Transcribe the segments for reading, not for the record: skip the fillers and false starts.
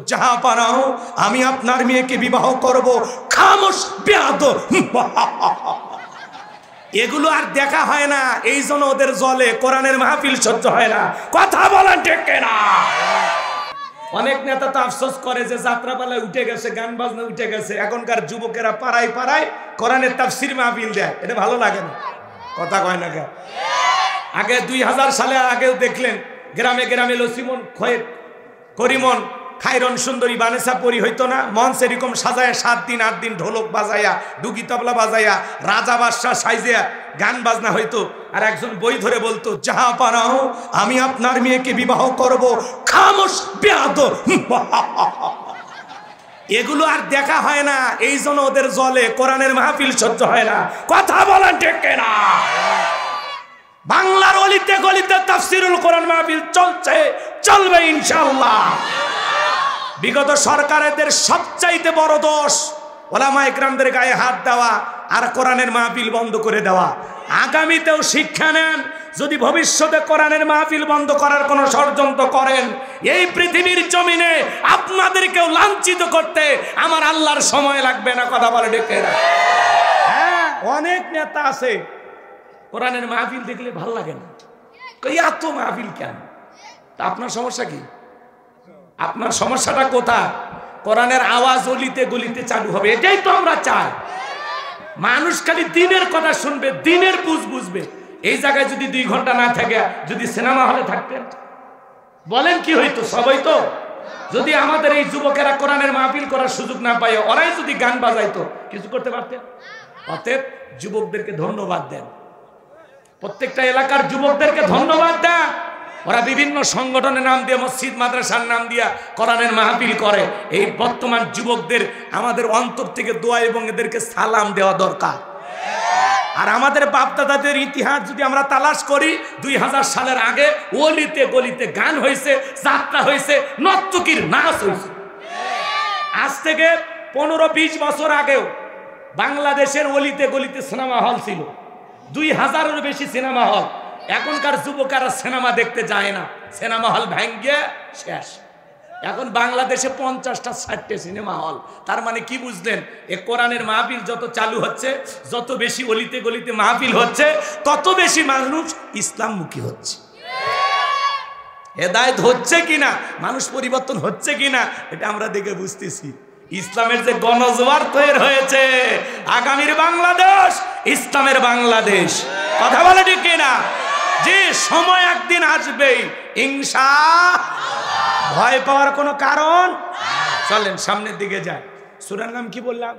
जहाँ पानाओ आमी आपनार मेयेके विवाह करब खामोश बेयादब एगुलो आर देखा हय ना एई जन्य ओদের जले কোরআনের মাহফিল সহ্য হয় না কথা বলেন ঠিক কিনা অনেক নেতা তো আফসোস করে যে যাত্রাপালায় উঠে গেছে গান বাজনা উঠে গেছে এখনকার যুবকেরা পাড়ায় পাড়ায় কোরআনের তাফসীর মাহফিল দেয় এটা ভালো লাগে না কথা কয় না কে আগে 2000 সালে আগেও দেখলেন গ্রামে গ্রামে লসিমন খয়ে করিমন খায়রন সুন্দরী বানেসা পরি হইতো না মঞ্চ এরকম সাজায় 7 দিন 8 দিন ঢোলক বাজায়া ডুগি তবলা বাজায়া রাজা বাদশা সাইজে গান বাজনা হইতো আর একজন বই ধরে বলতো যাহা পানাও আমি আপনার মেয়েকে বিবাহ করব খামোশ বেয়াদব এগুলো আর দেখা হয় না এই জন্য ওদের জলে কোরআনের মাহফিল সহ্য হয় না কথা বলেন ঠিক কিনা বাংলার অলিতে গলিতে তাফসীরুল কোরআন মাহফিল চলছে চলবে ইনশাআল্লাহ বিগত সরকারের সবচাইতে বড় দোষ ওলামা ইকরামদের গায়ে হাত দেওয়া আর কোরআনের মাহফিল বন্ধ করে দেওয়া আগামীতেও শিক্ষা নেন যদি ভবিষ্যতে কোরআনের মাহফিল বন্ধ করার কোনো ষড়যন্ত্র করেন এই পৃথিবীর জমিনে আপনাদেরকেও লাঞ্ছিত করতে আমার আল্লাহর সময় লাগবে না কথা বলে ডেকে হ্যাঁ অনেক নেতা আছে কোরআনের মাহফিল দেখলে ভালো লাগে না কই এত মাহফিল কেন তা আপনার সমস্যা কি আপনার সমস্যাটা কোথায় কোরআনের আওয়াজ অলিতে গলিতে চালু হবে এটাই তো আমরা চাই মানুষ খালি দিনের কথা শুনবে দিনের বুঝবে এই জায়গায় যদি 2 ঘন্টা না থাকে যদি সিনেমা হলে থাকতেন বলেন কি হইতো সবাই তো যদি আমাদের এই যুবকেরা কোরআনের মাহফিল করার সুযোগ না পায় ওরাই যদি গান বাজাইতো কিছু করতে পারতেন অতএব যুবকদেরকে ধন্যবাদ দেন প্রত্যেকটা এলাকার যুবকদেরকে ধন্যবাদ দেন ওরা বিভিন্ন সংগঠনের নাম দিয়ে মসজিদ মাদ্রাসার নাম দিয়া কোরআনের মাহফিল করে এই বর্তমান যুবকদের আমাদের অন্তর থেকে দোয়া এবং এদেরকে সালাম দেওয়া দরকার আর আমাদের বাপ দাদাদের ইতিহাস যদি আমরা তালাশ করি 2000 সালের আগে অলিতে গলিতে গান হয়েছে যাত্রা হয়েছে নর্তকীর নাচ হয়েছে আজ থেকে 15-20 বছর আগেও বাংলাদেশের অলিতে গলিতে সিনেমা হল ছিল 2000-এরও বেশি সিনেমা হল এখনকার যুবকেরা সিনেমা দেখতে যায় না সিনেমা হল ভাঙ্গে শেষ এখন বাংলাদেশে 50টা 60টা সিনেমা হল তার মানে কি বুঝলেন এই কোরআনের মাহফিল যত চালু হচ্ছে যত বেশি অলিতে গলিতে মাহফিল হচ্ছে তত বেশি মানুষ ইসলামমুখী হচ্ছে হেদায়েত হচ্ছে কিনা মানুষ পরিবর্তন হচ্ছে কিনা এটা আমরা দেখে বুঝতেছি ইসলামের যে গণজোয়ার তৈরি হয়েছে আগামীর বাংলাদেশ ইসলামের বাংলাদেশ কথা বলে ঠিক কিনা যে সময় একদিন আসবেই ইনশাআল্লাহ ভয় পাওয়ার কোনো কারণ চলেন সামনের দিকে যাই সূরার নাম কি বললাম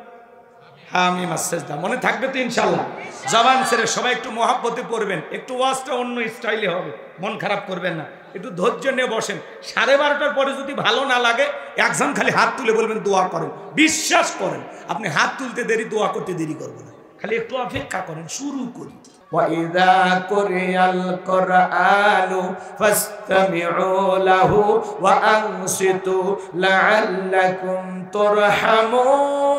হামিম আস-সাজদা মনে থাকবে তো ইনশাআল্লাহ জবান ছেড়ে সবাই একটু মহব্বতে পড়বেন একটু ওয়াজটা অন্য স্টাইলে হবে মন খারাপ করবেন না একটু ধৈর্য নিয়ে বসেন 12:30টার পরে যদি ভালো না লাগে একজন খালি হাত তুলে বলবেন দোয়া করেন বিশ্বাস করেন আপনি হাত তুলতে দেরি দোয়া করতে দেরি করবেন না খালি একটু অপেক্ষা করেন শুরু করি وَإِذَا قُرِئَ الْقُرْآنُ فَاسْتَمِعُوا لَهُ وَأَنصِتُوا لَعَلَّكُمْ تُرْحَمُونَ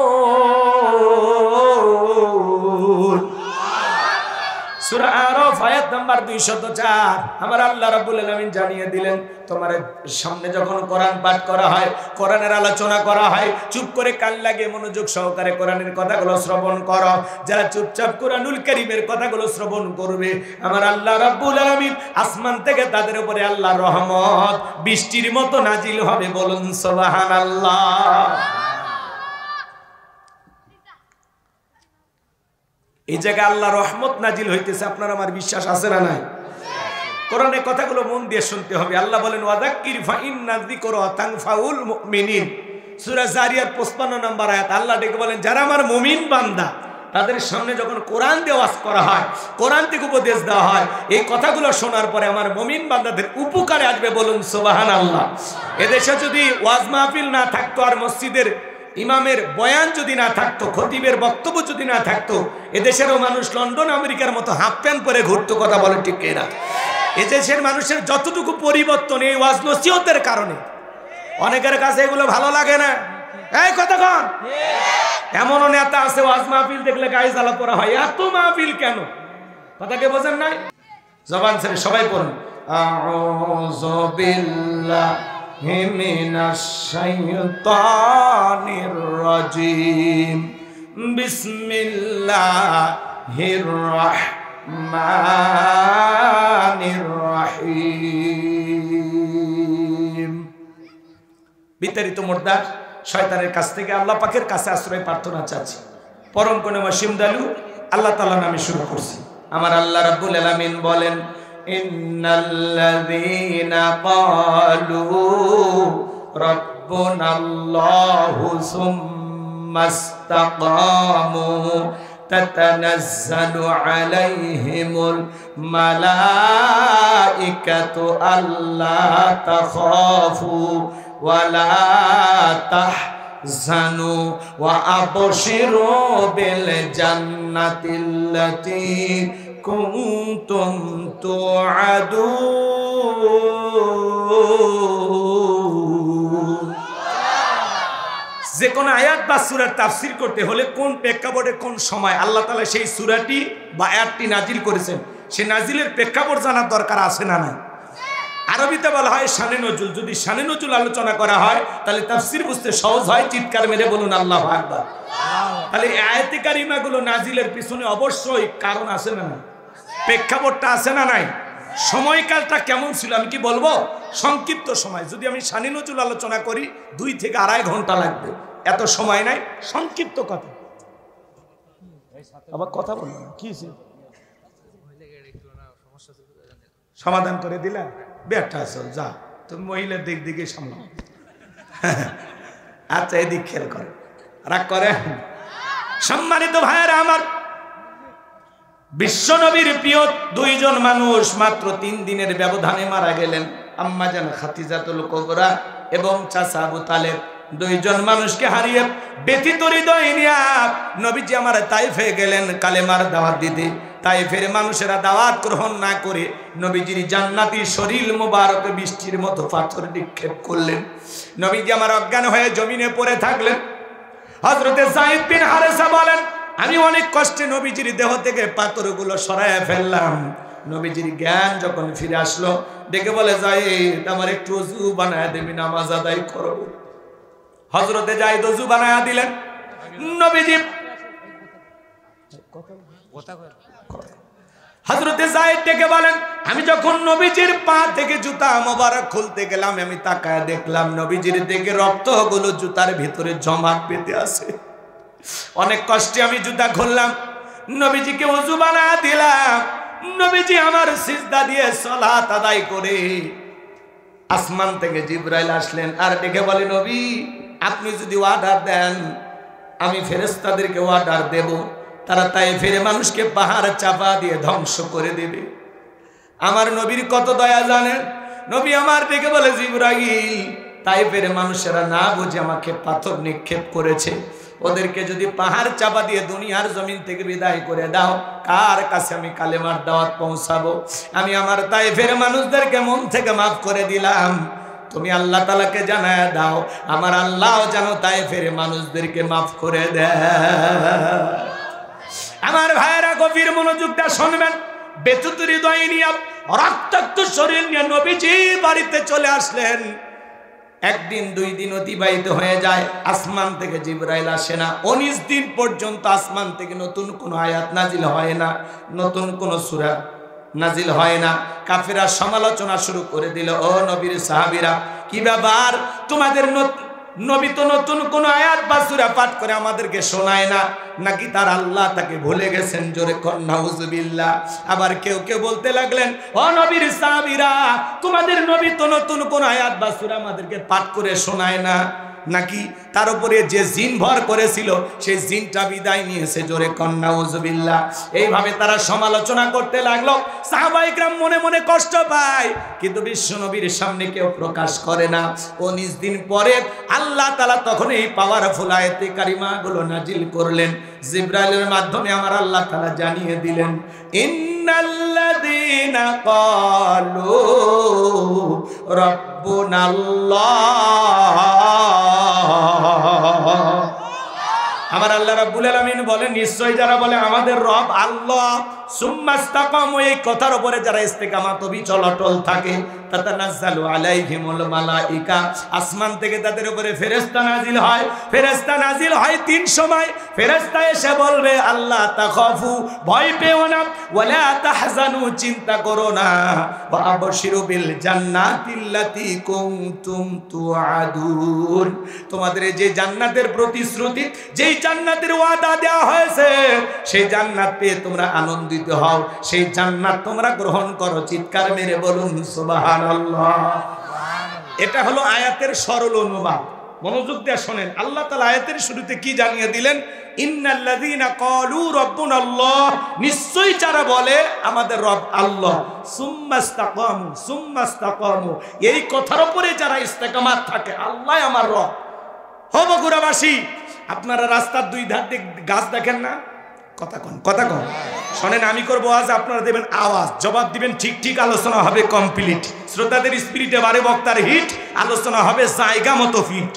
সূরা আরাফ আয়াত নাম্বার 204 আমার আল্লাহ রাব্বুল আলামিন জানিয়ে দিলেন তোমার সামনে যখন কোরআন পাঠ করা হয় কোরআনের আলোচনা করা হয় চুপ করে কান লাগিয়ে মনোযোগ সহকারে কোরআনের কথাগুলো শ্রবণ করো যারা চুপচাপ কোরআনুল কারীমের কথাগুলো শ্রবণ করবে আমার আল্লাহ রাব্বুল আলামিন আসমান থেকে তাদের উপরে আল্লাহর রহমত বৃষ্টির মতো নাজিল হবে বলুন সুবহানাল্লাহ এই জায়গায় আল্লাহ রহমত নাজিল হইতেছে আপনার আমার বিশ্বাস আছে না নাই কোরআনের কথাগুলো মন দিয়ে শুনতে হবে আল্লাহ বলেন ওয়াযাক্কির ফাইন্না যিকরা তানফাউল মুমিনিন সূরা জারিয়াত 55 নম্বর আয়াত আল্লাহ ডেকে বলেন যারা আমার মুমিন বান্দা তাদের সামনে যখন কোরআন দিয়ে ওয়াজ করা হয় কোরআন থেকে উপদেশ দেওয়া হয় এই কথাগুলো শোনার পরে আমার মুমিন বান্দাদের উপকারে আসবে বলুন সুবহানাল্লাহ এদেশে যদি ওয়াজ মাহফিল না থাকতো আর মসজিদের ইমামের বয়ান যদি না থাকতো খতিবের বক্তব্য যদি না থাকতো এদেশেরও মানুষ লন্ডন আমেরিকার মতো হাফ প্যান্ট পরে ঘুরতো কথা বলে ঠিক কিনা এদেশের মানুষের যতটুকু পরিবর্তন এই ওয়াজ নসিহতের কারণে অনেকের কাছে এগুলো ভালো লাগে না এই কথা কন এমনও নেতা আছে ওয়াজ মাহফিল দেখলে গায়ে জ্বালা পড়া হয় এত মাহফিল কেন কথাকে বোঝেন নাই জবান ছেড়ে সবাই পড়ুন আউযু বিল্লাহ মিনাশ শাইতানির রাজিম। বিসমিল্লাহির রাহমানির রাহিম। বিতাড়িত মুর্দা শয়তানের কাছ থেকে আল্লাহ পাকের কাছে আশ্রয় প্রার্থনা চাচ্ছি। পরম কোন ওয়াসিম দালু আল্লাহ তাআলা নামে শুরু করছি। আমার আল্লাহ রাব্বুল আলামিন বলেন, ইন্নাল্লাযীনা ক্বালু রাব্বুনাল্লাহু সুম্মাস্তাকামু তাতানাজ্জালু আলাইহিমুল মালাইকাতু আল্লা তাখাফু ওয়ালা তাহজানু ওয়া আবশিরু বিল জান্নাতিল্লাতী কুনতুম তুআদুন। যে কোন আয়াত বা সূরার তাফসীর করতে হলে কোন প্রেক্ষাপটে কোন সময় আল্লাহ তাআলা সেই সূরাটি বা আয়াতটি নাজিল করেছেন, সেই নাজিলের প্রেক্ষাপট জানার দরকার আছে না নাই? আরবিতে বলা হয় শানে নজুল। যদি শানে নজুল আলোচনা করা হয় তাহলে তাফসীর বুঝতে সহজ হয়। চিৎকার মেরে বলুন আল্লাহু আকবার। তাহলে আয়াতে কারিমাগুলো নাজিলের পিছনে অবশ্যই কারণ আছে না নাই? প্রেক্ষাপটটা আছে না নাই? সময়কালটা কেমন ছিল আমি কি বলবো? সংক্ষিপ্ত সময়। যদি আমি শানে নজুল আলোচনা করি 2 থেকে 2.5 ঘন্টা লাগবে, এত সময় নাই, সংক্ষিপ্ত কথা। আবার কথা বলবো না কি সমাধান করে দিলা বেটা চল যা, তুমি মহিলার দিক দিকে সামলাও। আচ্ছা এদিক খেয়াল করে রাগ করে। সম্মানিত ভাইয়েরা আমার, বিশ্ব নবীর প্রিয় 2 জন মানুষ মাত্র 3 দিনের ব্যবধানে মারা গেলেন। আম্মা জান খাদিজাতুল কুবরা এবং চাচা আবু তালেব। 2 জন মানুষকে হারিয়ে ব্যথিত হৃদয় নিয়ে নবীজি আমার তাইফে গেলেন কালেমার দাওয়াত দিতে। তাইফের মানুষেরা দাওয়াত গ্রহণ না করে নবীজির জান্নাতি শরীর মোবারকে বৃষ্টির মতো পাথর নিক্ষেপ করলেন। নবীজি আমার অজ্ঞান হয়ে জমিনে পড়ে থাকলেন। হযরতে যায়েদ বিন হারেসা বলেন, আমি অনেক কষ্টে নবীজির দেহ থেকে পাথরগুলো সরায় ফেললাম। নবীজির জ্ঞান যখন ফিরে আসলো ডেকে বলে, যায়েদ আমার একটু ওযু বানায় দেবি, নামাজ আদায় করব। হযরতে যায়েদ ওযু বানায় দিলেন। নবীজি হযরতে যায়েদ ডেকে বলেন, আমি যখন নবীজির পা থেকে জুতা মোবারক খুলতে গেলাম আমি তাকায় দেখলাম নবীজির থেকে রক্তগুলো জুতার ভিতরে জমাট বেঁধে আছে। অনেক কষ্টে আমি জুতা খুললাম, নবীজিকে ওযু বানায় দিলাম। নবীজি আমার সিজদা দিয়ে সালাত আদায় করে আসমান থেকে জিবরাইল আসলেন আর ডেকে বলে, নবী আপনি যদি অর্ডার দেন আমি ফেরেশতাদেরকে অর্ডার দেব, তারা তাইফের মানুষকে পাহাড় চাপা দিয়ে ধ্বংস করে দেবে। আমার নবীর কত দয়া জানেন? নবী আমার ডেকে বলে, জিবরাইল তাইফের মানুষেরা না বুঝে আমাকে পাথর নিক্ষেপ করেছে, ওদেরকে যদি পাহাড় চাপা দিয়ে দুনিয়ার জমিন থেকে বিদায় করে দাও, কার কাছে আমি কালেমার দাওয়াত পৌঁছাবো? আমি আমার তাইফের মানুষদেরকে মন থেকে মাফ করে দিলাম, তুমি আল্লাহ তাআলাকে জানায় দাও আমার আল্লাহ যেন তাইফের মানুষদেরকে মাফ করে দেয়। আমার ভাইয়েরা গভীর মনোযোগটা শুনবেন। ব্যথিত হৃদয় নিয়ে রক্তাক্ত শরীর নিয়ে নবীজি বাড়িতে চলে আসলেন। 1 দিন 2 দিন অতিবাহিত হয়ে যায়, আসমান থেকে জিবরাইল আসে না। 19 দিন পর্যন্ত আসমান থেকে নতুন কোনো আয়াত নাজিল হয় না, নতুন কোনো সূরা নাজিল হয় না। কাফেররা সমালোচনা শুরু করে দিল, ও নবীর সাহাবীরা কি ব্যাপার, তোমাদের নবী তো নতুন কোন আয়াত বা সূরা পাঠ করে আমাদেরকে শোনায় না, নাকি তার আল্লাহ তাকে ভুলে গেছেন? জোরে কর নাউজুবিল্লাহ। আবার কেউ কেউ বলতে লাগলেন, ও নবীর সাহাবীরা তোমাদের নবী তো নতুন কোন আয়াত বা সূরা আমাদেরকে পাঠ করে শোনায় না, নাকি তার উপরে যে জিন ভর করেছিল সেই জিনটা বিদায় নিয়েছে? জোরে কর নাউজুবিল্লাহ। এইভাবে তারা সমালোচনা করতে লাগলো। সাহাবায়ে কেরাম মনে মনে কষ্ট পায়, কিন্তু বিশ্ব নবীর সামনে কেউ প্রকাশ করে না। 19 দিন পরে আল্লাহ তাআলা তখন এই পাওয়ারফুল আয়াতে কারিমাগুলো নাজিল করলেন। জিবরাইলের মাধ্যমে আমার আল্লাহ তাআলা জানিয়ে দিলেন, ইন্নাল্লাযীনা ক্বালু রাব্বুনাল্লাহ। আমার আল্লাহ রাব্বুল আলামিন বলেন, নিশ্চয় যারা বলে আমাদের রব আল্লাহ, সুম্মা ইসতাকামু, এই কথার উপরে যারা ইস্তেকামাত বিচল অটল থাকে, তাতানাজ্জালু আলাইহিমুল মালাইকা, আসমান থেকে তাদের উপরে ফেরেশতা নাজিল হয়। ফেরেশতা নাজিল হয় 3 সময়। ফেরেশতা এসে বলবে আল্লাহ তাখাফু, ভয় পেও না, ওয়ালা তাহজানু, চিন্তা করো না, ওয়া আবশিরু বিল জান্নাতিল্লাতী কুনতুম তুআদুন, তোমাদের যে জান্নাতের প্রতিশ্রুতি, যেই জান্নাতের ওয়াদা দেওয়া হয়েছে, সেই জান্নাত পেয়ে তোমরা আনন্দিত হও, সেই জান্নাত তোমরা গ্রহণ করো। চিৎকার মেরে বলুন সুবহানাল্লাহ। এটা হলো আয়াতের সরল অনুবাদ। মনোযোগ দিয়ে শোনেন, আল্লাহ তাআলা আয়াতের শুরুতে কি জানিয়ে দিলেন? ইন্নাল্লাযীনা ক্বালু রাব্বুনাল্লাহ, নিশ্চয়ই যারা বলে আমাদের রব আল্লাহ, সুম্মা ইসতাকামু, এই কথার উপরে যারা ইস্তেকামাত থাকে, আল্লাহ আমার রব। ও বগুড়াবাসী, আপনারা রাস্তার 2 ধার দিয়ে গাছ দেখেন না? কথা কন শোনেন, আমি করবো আজ, আপনারা দেবেন আওয়াজ, জবাব দিবেন ঠিক ঠিক, আলোচনা হবে কমপ্লিট। শ্রোতাদের স্পিরিটে বারে বক্তার হিট, আলোচনা হবে জায়গা মতো ফিট।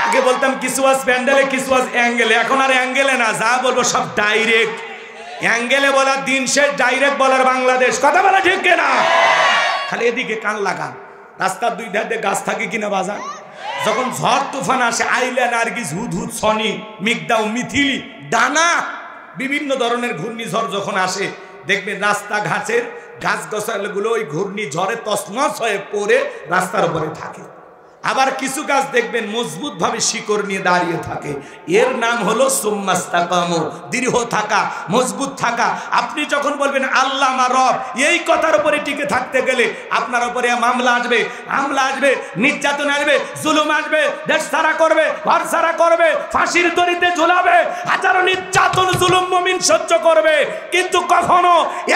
আগে বলতাম কিছু আজ প্যান্ডেলে, কিছু আজ অ্যাঙ্গেলে, এখন আর অ্যাঙ্গেলে না, যা বলবো সব ডাইরেক্ট। অ্যাঙ্গেলে বলার দিন শেষ, ডাইরেক্ট বলার বাংলাদেশ। কথা বলা ঠিক কিনা? খালি এদিকে কান লাগান। রাস্তার 2 ধার দিয়ে গাছ থাকে কিনা বাজার? যখন ঝড় তুফান আসে, আইলা, নার্গিস, হুদহুদ, সনি, মিগদাও, মিথিলি, ডানা, বিভিন্ন ধরনের ঘূর্ণিঝড় যখন আসে, দেখবেন রাস্তাঘাটের গাছ গাছালগুলো ওই ঘূর্ণিঝড়ে তছনছ হয়ে পড়ে রাস্তার উপরে থাকে। আবার কিছু গাছ দেখবেন মজবুত ভাবে শিকড় নিয়ে দাঁড়িয়ে থাকে। এর নাম হলো সুম্মা ইসতাকামু, দৃঢ় থাকা, মজবুত থাকা। আপনি যখন বলবেন আল্লাহ আমার রব, এই কথার উপরে টিকে থাকতে গেলে আপনার উপরে মামলা আসবে, হামলা আসবে, নির্যাতন আসবে, জুলুম আসবে, দেশ ছাড়া করবে, ঘর ছাড়া করবে, ফাঁসির দড়িতে ঝুলাবে, হাজারো নির্যাতন জুলুম মুমিন সহ্য করবে, কিন্তু কখনো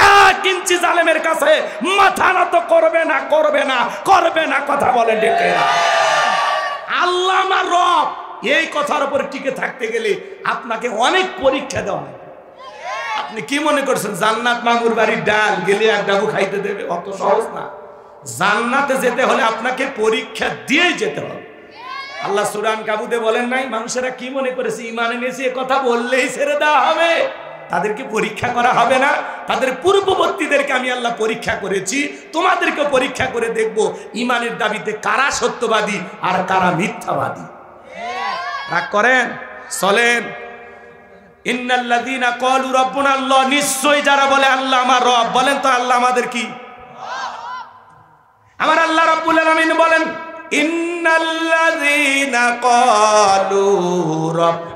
1 ইঞ্চি জালেমের কাছে মাথা নত করবে না, করবে না, করবে না। কথা বলেন ঠিক কিনা? আল্লাহ আমার রব, এই কথার উপরে টিকে থাকতে গেলে আপনাকে অনেক পরীক্ষা দেওয়া হয়। আপনি কি মনে করছেন জান্নাত মামুর বাড়ির ডাল গেলে এক ডাবু খাইতে দেবে? অত সহজ না। জান্নাতে যেতে হলে আপনাকে পরীক্ষা দিয়েই যেতে হবে। আল্লাহ সূরা আনকাবুতে বলেন নাই, মানুষেরা কি মনে করেছে ঈমান এনেছে, এ কথা বললেই ছেড়ে দেওয়া হবে? তাদেরকে পরীক্ষা করা হবে না? তাদের পূর্ববর্তীদেরকে আমি আল্লাহ পরীক্ষা করেছি, তোমাদেরকে পরীক্ষা করে দেখব ঈমানের দাবিতে কারা সত্যবাদী আর কারা মিথ্যাবাদী। রাগ করেন, চলেন। ইন্নাল্লাযীনা ক্বালু রাব্বুনাল্লাহ, নিশ্চয়ই যারা বলে আল্লাহ আমার রব, বলেন তো আল্লাহ আমাদের কি? আমার আল্লাহ রাব্বুল আলামিন বলেন, ইন্নাল্লাযীনা ক্বালু রাব্বুনাল্লাহ,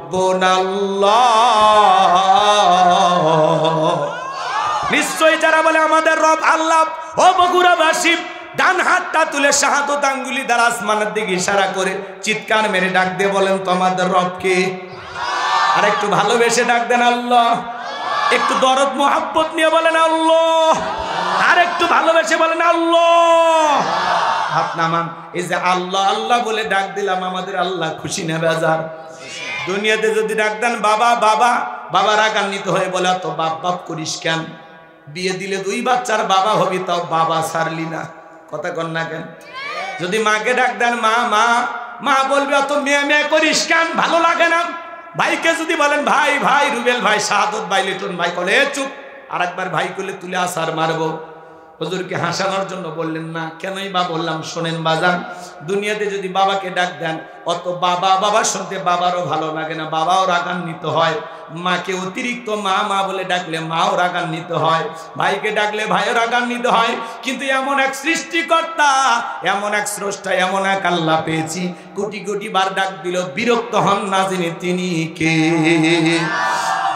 নিশ্চয়ই যারা বলে আমাদের রব আল্লাহ। ও বগুড়াবাসী, ডান হাতটা তুলে শাহাদত আঙ্গুলি দ্বারা আসমানের দিকে ইশারা করে চিৎকার মেরে ডাক দিয়ে বলেন তো আমাদের রব কে? আর একটু ভালোবেসে ডাক দেন আল্লাহ। একটু দরদ মোহাব্বত নিয়ে বলেন আল্লাহ। আর একটু ভালোবেসে বলেন আল্লাহ। হাত নামান। এই যে আল্লাহ আল্লাহ বলে ডাক দিলাম, আমাদের আল্লাহ খুশি না বেজার? দুনিয়াতে যদি ডাক দেন বাবা বাবা, বাবা রাগান্বিত হয়ে বলে তো বাপ বাপ করিস কেন? বিয়ে দিলে 2 বাচ্চার বাবা হবি, তাও বাবা ছাড়লি না। কথা কন না কেন? যদি মাকে ডাক দেন মা মা, মা বলবে অত মেয়ে মেয়ে করিস কেন? ভালো লাগে না। ভাইকে যদি বলেন ভাই ভাই, রুবেল ভাই, শাহাদত ভাই, লিটন ভাই, বলে চুপ। আর একবার ভাই করলে তুলে আসার মারবো। হুজুরকে হাসানোর জন্য বললেন না, কেনই বা বললাম? শোনেন বাজান, দুনিয়াতে যদি বাবাকে ডাক দেন, অত বাবা বাবা শুনতে বাবারও ভালো লাগে না, বাবাও রাগান্বিত হয়। মাকে অতিরিক্ত মা মা বলে ডাকলে মাও রাগান্বিত হয়, ভাইকে ডাকলে ভাইও রাগান্বিত হয়। কিন্তু এমন এক সৃষ্টিকর্তা, এমন এক স্রষ্টা, এমন এক আল্লাহ পেয়েছি, কোটি কোটি বার ডাক দিল বিরক্ত হন না জেনে তিনি কে।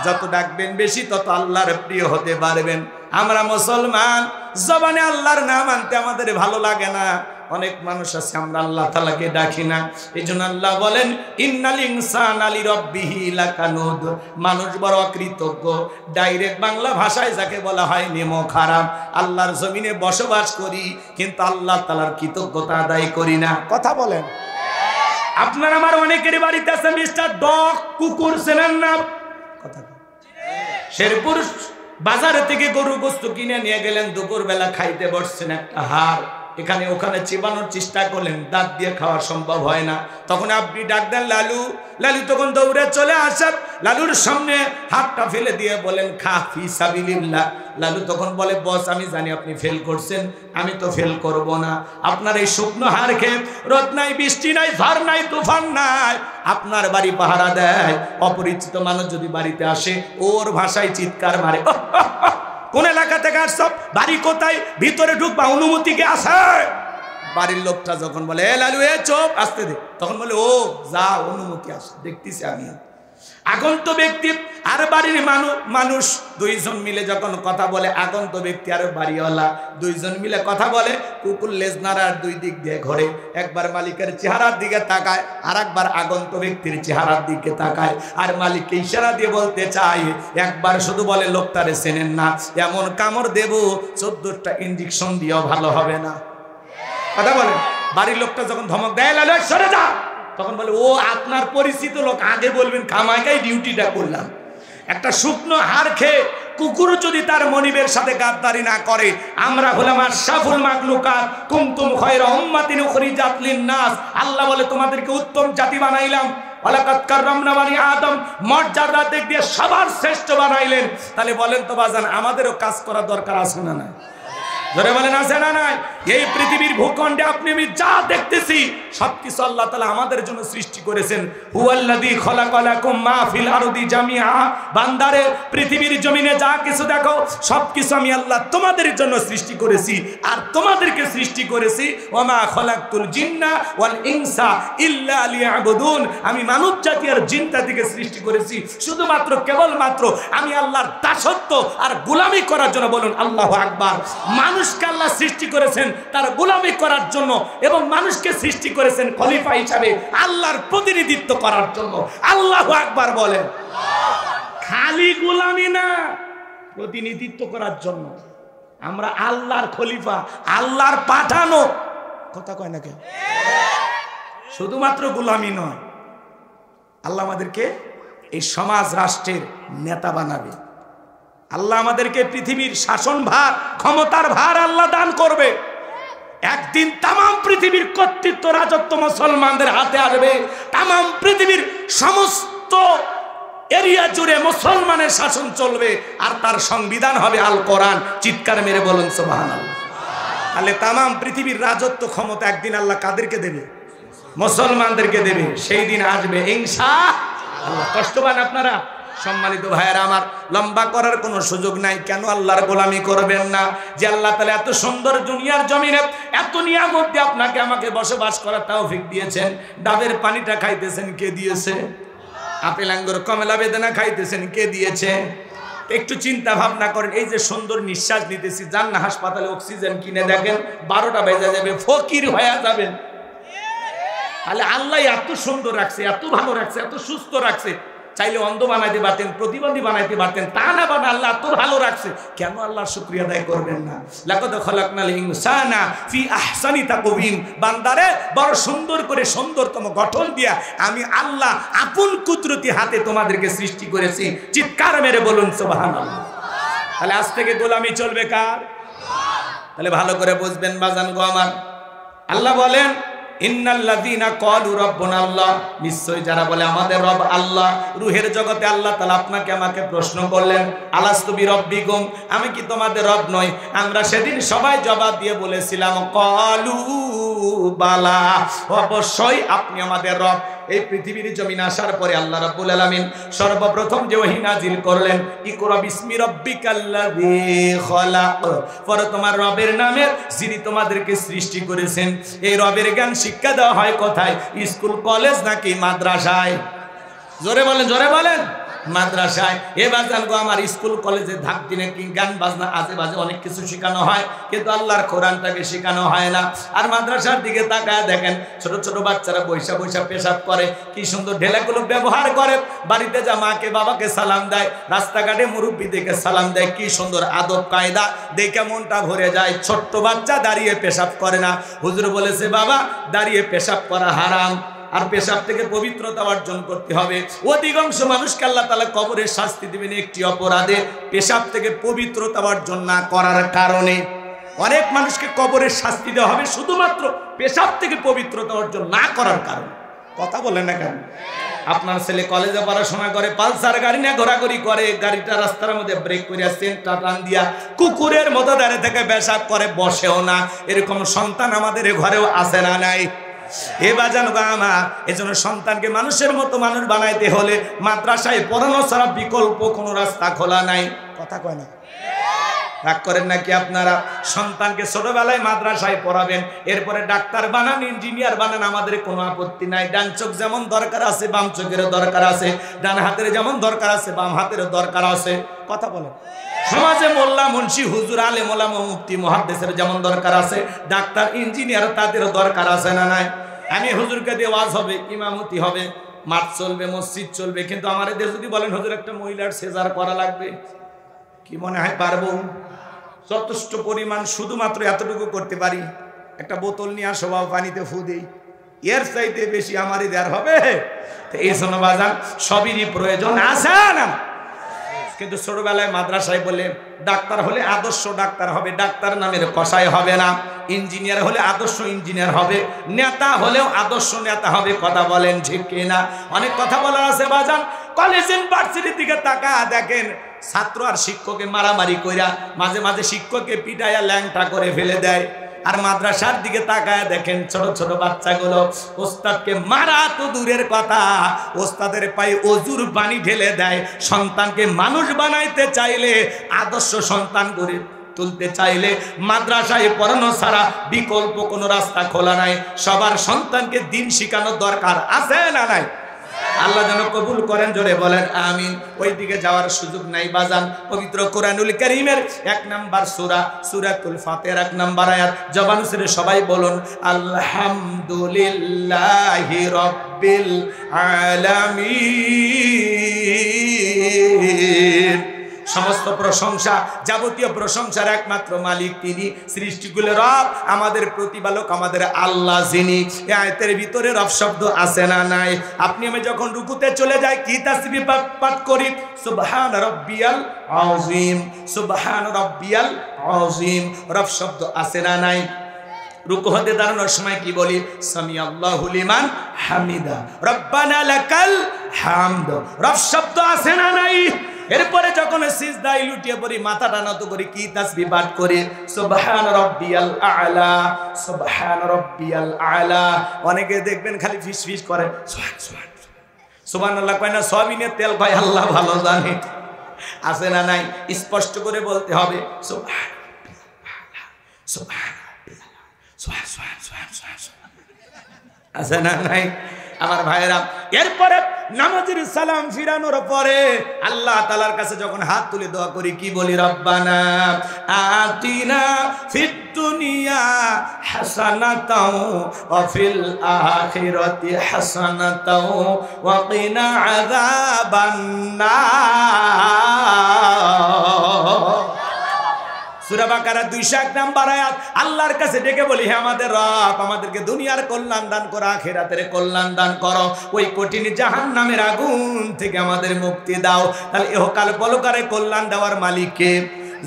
যত ডাকবেন বেশি তত আল্লাহর প্রিয় হতে পারবেন। আমরা মুসলমান, জবানে আল্লাহর নাম আনতে আমাদের ভালো লাগে না। অনেক মানুষ আছে আমরা আল্লাহ তাআলাকে ডাকি না। এইজন্য আল্লাহ বলেন ইন্নাল ইনসানা লিরাব্বিহি লাকানুদ, মানুষ বড় অকৃতজ্ঞ। ডাইরেক্ট বাংলা ভাষায় যাকে বলা হয় নেমো খারাপ। আল্লাহর জমিনে বসবাস করি কিন্তু আল্লাহ তাআলার কৃতজ্ঞতা আদায় করি না। কথা বলেন। আপনার আমার অনেকের বাড়িতে আছে মিস্টার ডগ, কুকুর চেনেন না? কথা শেরপুর বাজার থেকে গরু গোস্ত কিনে নিয়ে গেলেন, দুপুর বেলা খাইতে বসছেন, একটা হাড় এখানে ওখানে চিবানোর চেষ্টা করলেন, দাঁত দিয়ে খাওয়া সম্ভব হয় না। তখন আপনি ডাক দেন লালু। লালু তখন দৌড়ে চলে আসেন, লালুর সামনে হাতটা ফেলে দিয়ে বলেন খা ফি সাবিলিল্লাহ। লালু তখন বলে বস আমি জানি আপনি ফেল করছেন, আমি তো ফেল করব না। আপনার এই শুকনো হাড় খেয়ে রোদ নাই, বৃষ্টি নাই, ঝড় নাই, তুফান নাই, আপনার বাড়ি পাহারা দেয়। অপরিচিত মানুষ যদি বাড়িতে আসে ওর ভাষায় চিৎকার মারে, কোন এলাকা থেকে আসছ, বাড়ি কোথায়, ভিতরে ঢুকবা, অনুমতি কে আছে? বাড়ির লোকটা যখন বলে এ লালু এ চোপ আসতে দে, তখন বলে ও যা অনুমতি আছে, দেখতেছি আমি। আগন্ত ব্যক্তি আর বাড়ির মানুষ দুইজন মিলে যখন কথা বলে, আগন্ত ব্যক্তি আর বাড়িওয়ালা দুইজন মিলে কথা বলে, কুকুর লেজ নাড়ার দুই দিক দিয়ে ঘোরে, একবার মালিকের চেহারার দিকে তাকায়, আর একবার আগন্ত ব্যক্তির চেহারার দিকে তাকায়, আর মালিককে ইশারা দিয়ে বলতে চায়, একবার শুধু বলে লোকটারে চেনেন না, এমন কামড় দেব 14টা ইঞ্জেকশন দিয়েও ভালো হবে না। কথা বলেন। বাড়ির লোকটা যখন ধমক দেয় লালু সরে যা, তখন বলে ও আপনার পরিচিত লোক, আগে বলবেন খামাকাই ডিউটিটা করলাম। একটা শুকনো হাড় খেয়ে কুকুর যদি তার মনিবের সাথে গাদ্দারি না করে, আমরা হলাম আশরাফুল মাখলুকাত, কুনতুম খায়রা উম্মাতিন উখরিজাত লিন-নাস। আল্লাহ বলে তোমাদেরকে উত্তম জাতি বানাইলাম, ওয়ালাকাদ কাররামনা বানি আদম, মর্যাদা দিক দিয়ে সবার শ্রেষ্ঠ বানাইলেন। তাহলে বলেন তো বাজান আমাদেরও কাজ করা দরকার আছে না নাই? ধরে বলেন আছে না নাই? এই পৃথিবীর ভূখণ্ডে আপনি আমি যা দেখতেছি সবকিছু আল্লাহ তাআলা আমাদের জন্য সৃষ্টি করেছেন। হুয়াল্লাযী খলাকালাকুম মা ফিল আরদি জামিআ। বান্দারে পৃথিবীর জমিনে যা কিছু দেখো সবকিছু আমি আল্লাহ তোমাদের জন্য সৃষ্টি করেছি, আর তোমাদেরকে সৃষ্টি করেছি ওয়ামা খলাকতুল জিন্না ওয়াল ইনসা ইল্লা লিয়াবুদুন। আমি মানব জাতি আর জিন জাতিকে সৃষ্টি করেছি শুধুমাত্র কেবলমাত্র আমি আল্লাহর দাসত্ব আর গোলামি করার জন্য। বলুন আল্লাহু আকবার। মানুষকে আল্লাহ সৃষ্টি করেছেন তার গোলামি করার জন্য, এবং মানুষকে সৃষ্টি করেছেন খলিফা হিসাবে আল্লাহর প্রতিনিধিত্ব করার জন্য। আল্লাহু আকবার বলেন। খালি গোলামি না, প্রতিনিধিত্ব করার জন্য। আমরা আল্লাহর খলিফা, আল্লাহর পাঠানো। কথা কয় না কেন? শুধুমাত্র গোলামি নয়, আল্লাহ আমাদেরকে এই সমাজ রাষ্ট্রের নেতা বানাবে। আল্লাহ আমাদেরকে পৃথিবীর শাসন ভার, ক্ষমতার ভার আল্লাহ দান করবে। একদিন তামাম পৃথিবীর কর্তৃত্ব রাজত্ব মুসলমানদের হাতে আসবে। তামাম পৃথিবীর সমস্ত এরিয়া জুড়ে মুসলমানের শাসন চলবে, আর তার সংবিধান হবে আল কোরআন। চিৎকার মেরে বলুন সুবহানাল্লাহ। তাহলে তামাম পৃথিবীর রাজত্ব ক্ষমতা একদিন আল্লাহ কাদেরকে দেবে? মুসলমানদেরকে দেবে। সেই দিন আসবে ইনশাআল্লাহ। কষ্ট পান আপনারা? সম্মানিত ভাইয়েরা আমার, লম্বা করার কোনো সুযোগ নাই। কেন আল্লাহর গোলামি করবেন না? যে আল্লাহ তাআলা এত সুন্দর দুনিয়ার জমিনে এত নিয়ামত দিয়ে আপনাকে আমাকে বসবাস করার তৌফিক দিয়েছেন। ডাবের পানিটা খাইতেছেন কে দিয়েছে? আপেল আঙ্গুর কমলা বেদানা খাইতেছেন কে দিয়েছে? একটু চিন্তা ভাবনা করেন। এই যে সুন্দর নিঃশ্বাস নিতেছি, যান না হাসপাতালে অক্সিজেন কিনে দেখেন, 12টা বেজে যাবে, ফকির হয়ে যাবেন। তাহলে আল্লাহ এত সুন্দর রাখছে, এত ভালো রাখছে, এত সুস্থ রাখছে। চাইলে অন্ধ বানাইতে পারতেন, প্রতিবন্ধী বানাইতে পারতেন, তা না বানা আল্লাহ এত ভালো রাখছে। কেন আল্লাহর শুকরিয়া আদায় করবেন না? লাকাদ খালাকনাল ইনসানা ফি আহসানি তাকওয়িম। বান্দারে বড় সুন্দর করে সুন্দরতম গঠন দিয়া আমি আল্লাহ আপন কুদরতি হাতে তোমাদেরকে সৃষ্টি করেছি। চিৎকার মেরে বলুন সুবহানাল্লাহ। তাহলে আজ থেকে গোলামি চলবে কার? তাহলে ভালো করে বুঝবেন বাজান গো আমার। আল্লাহ বলেন ইন্নাল্লাযীনা ক্বালু রাব্বুনা আল্লাহ, নিশ্চয় যারা বলে আমাদের রব আল্লাহ। রূহের জগতে আল্লাহ তাআলা আপনাকে আমাকে প্রশ্ন করলেন আলাস্তু বিরাব্বিকুম, আমি কি তোমাদের রব নই? আমরা সেদিন সবাই জবাব দিয়ে বলেছিলাম ক্বালু বালা, অবশ্যই আপনি আমাদের রব। এই পৃথিবীর জমিন আসার পরে আল্লাহ রাব্বুল আলামিন সর্বপ্রথম যে ওহী নাজিল করলেন ইকরা বিসমি রাব্বিকাল্লাযী খলাক, পরে তোমার রবের নামে যিনি তোমাদেরকে সৃষ্টি করেছেন। এই রবের জ্ঞান শিক্ষা দেওয়া হয় কোথায়? স্কুল কলেজ নাকি মাদ্রাসায়? জোরে বলেন, জোরে বলেন। মাদ্রাসায়। এবার জানবো আমার স্কুল কলেজে ধাক দিনে কি গান বাজনা আজে বাজে অনেক কিছু শেখানো হয়, কিন্তু আল্লাহর কোরআনটাকে শেখানো হয় না। আর মাদ্রাসার দিকে তাকায় দেখেন ছোট ছোট বাচ্চারা বৈশা বৈশা পেশাব করে, কি সুন্দর ঢেলাগুলো ব্যবহার করে। বাড়িতে যা মাকে বাবাকে সালাম দেয়, রাস্তাঘাটে মুরব্বী দেখে সালাম দেয়, কি সুন্দর আদব কায়দা, দেখে মনটা ভরে যায়। ছোট্ট বাচ্চা দাঁড়িয়ে পেশাব করে না। হুজুর বলেছে বাবা দাঁড়িয়ে পেশাব করা হারাম, আর পেশাব থেকে পবিত্রতা অর্জন করতে হবে। অধিকাংশ মানুষকে আল্লাহ তাআলা কবরের শাস্তি দিবেন একটি অপরাধে, পেশাব থেকে পবিত্রতা অর্জন না করার কারণে। অনেক মানুষকে কবরের শাস্তি দেওয়া হবে শুধুমাত্র পেশাব থেকে পবিত্রতা অর্জন না করার কারণে। কথা বলেন না কেন? আপনার ছেলে কলেজে পড়াশোনা করে, পালসার গাড়ি নিয়ে ঘোরাঘুরি করে, গাড়িটা রাস্তার মধ্যে ব্রেক করে সেন্টার টান দিয়া কুকুরের মতো দাঁড়িয়ে থেকে পেশাব করে, বসেও না। এরকম সন্তান আমাদের ঘরেও আছে না নাই? এ বাজান গো আমার, এজন্য সন্তানকে মানুষের মতো মানুষ বানাইতে হলে মাদ্রাসায় পড়ানো ছাড়া বিকল্প কোনো রাস্তা খোলা নাই। কথা কয় না? রাগ করেন নাকি আপনারা? সন্তানকে ছোটবেলায় মাদ্রাসায় পড়াবেন, এরপরে ডাক্তার বানান, ইঞ্জিনিয়ার বানান, আমাদের কোনো আপত্তি নাই। ডান চোখ যেমন দরকার আছে বাম চোখেরও দরকার আছে, ডান হাতের যেমন দরকার আছে বাম হাতেরও দরকার আছে। কথা বলেন। সমাজে মোল্লা মুন্সি হুজুর আলেম ওলামা মুফতি মুহাদ্দিসের যেমন দরকার আছে, ডাক্তার ইঞ্জিনিয়ার তাদেরও দরকার আছে না নাই? আমি হুজুরকে দিয়ে ওয়াজ হবে, ইমামতি হবে, মাঠ চলবে, মসজিদ চলবে, কিন্তু আমার এদের যদি বলেন হুজুর একটা মহিলার সেজার করা লাগবে, কি মনে হয় পারবো? যথেষ্ট পরিমাণ শুধুমাত্র এতটুকু করতে পারি, একটা বোতল নিয়ে আসো বাবা, পানিতে ফু দেই, এর চাইতে বেশি আমারই দেওয়ার হবে? তো এই জন্য বাজান সবেরই প্রয়োজন আছে না? কিন্তু ছোটবেলায় মাদ্রাসায় বলে ডাক্তার হলে আদর্শ ডাক্তার হবে, ডাক্তার নামের কসাই হবে না। ইঞ্জিনিয়ার হলে আদর্শ ইঞ্জিনিয়ার হবে, নেতা হলেও আদর্শ নেতা হবে। কথা বলেন ঠিক কিনা? অনেক কথা বলার আছে বাজান। কলেজ ইউনিভার্সিটির দিকে তাকা দেখেন, ছাত্র আর শিক্ষককে মারামারি কইরা মাঝে মাঝে শিক্ষককে পিটাইয়া ল্যাংটা করে ফেলে দেয়। আর মাদ্রাসার দিকে তাকায় দেখেন ছোট ছোট বাচ্চাগুলো ওস্তাদকে মারা তো দূরের কথা, ওস্তাদের পায়ে অজুর পানি ঢেলে দেয়। সন্তানকে মানুষ বানাইতে চাইলে, আদর্শ সন্তান গড়ে তুলতে চাইলে মাদ্রাসায় পড়ানো ছাড়া বিকল্প কোনো রাস্তা খোলা নাই। সবার সন্তানকে দিন শিখানোর দরকার আছে না নাই? আল্লাহ যেন কবুল করেন, জোরে বলেন আমিন। ওই দিকে যাওয়ার সুযোগ নাই বাজান। পবিত্র কোরআনুল কারীমের 1 নাম্বার সূরা সূরাতুল ফাতিহার 1 নাম্বার আয়াত, জবান ছেড়ে সবাই বলুন আলহামদুলিল্লাহি রাব্বিল আলামিন। সমস্ত প্রশংসা, যাবতীয় প্রশংসার একমাত্র মালিক তিনি, সৃষ্টিকুলের রব, আমাদের প্রতিপালক, আমাদের আল্লাহ যিনি। এই আয়াতের ভিতরে রব শব্দ আছে না নাই? আপনি আমি যখন রুকুতে চলে যাই কি তাসবিহ পাঠ করি? সুবহান রাব্বিয়াল আযীম, সুবহান রাব্বিয়াল আযীম। রব শব্দ আছে না নাই? রুকু হতে দাঁড়ানোর সময় কি বলি? সামি আল্লাহু লিমান হামিদা, রব্বানা লাকাল হামদ। রব শব্দ আছে না নাই? এরপরে যখন সিজদায় লুটিয়ে পড়ি, মাথাটা নত করি, কি তাসবিহ পাঠ করি? সুবহান রাব্বিয়াল আ'লা, সুবহান রাব্বিয়াল আ'লা। অনেকে দেখবেন খালি ফিসফিস করে, সুবহান সুবহানাল্লাহ কয় না, সয়াবিনের তেল কয় আল্লাহ ভালো জানে। আছে না নাই? স্পষ্ট করে বলতে হবে সুবহান সুবহান সুবহান সুবহান। আছে না নাই আমার ভাইরা? এরপরে নামাজের সালাম ফিরানোর পরে আল্লাহ তাআলার কাছে যখন হাত তুলে দোয়া করি কি বলি? রব্বানা আতিনা ফিদ দুনিয়া হাসানাতাও ওয়া ফিল আখিরাতি হাসানাতাও ওয়া কিনা আযাবান নার। সূরা বাকারা 201 নাম্বার আয়াত। আল্লাহর কাছে ডেকে বলি, হে আমাদের রব, আমাদেরকে দুনিয়ার কল্যাণ দান করো, আখিরাতের কল্যাণ দান করো, ওই কঠিন জাহান্নামের আগুন থেকে আমাদের মুক্তি দাও। তাহলে ইহকাল পরকালে কল্যাণ দেওয়ার মালিক কে?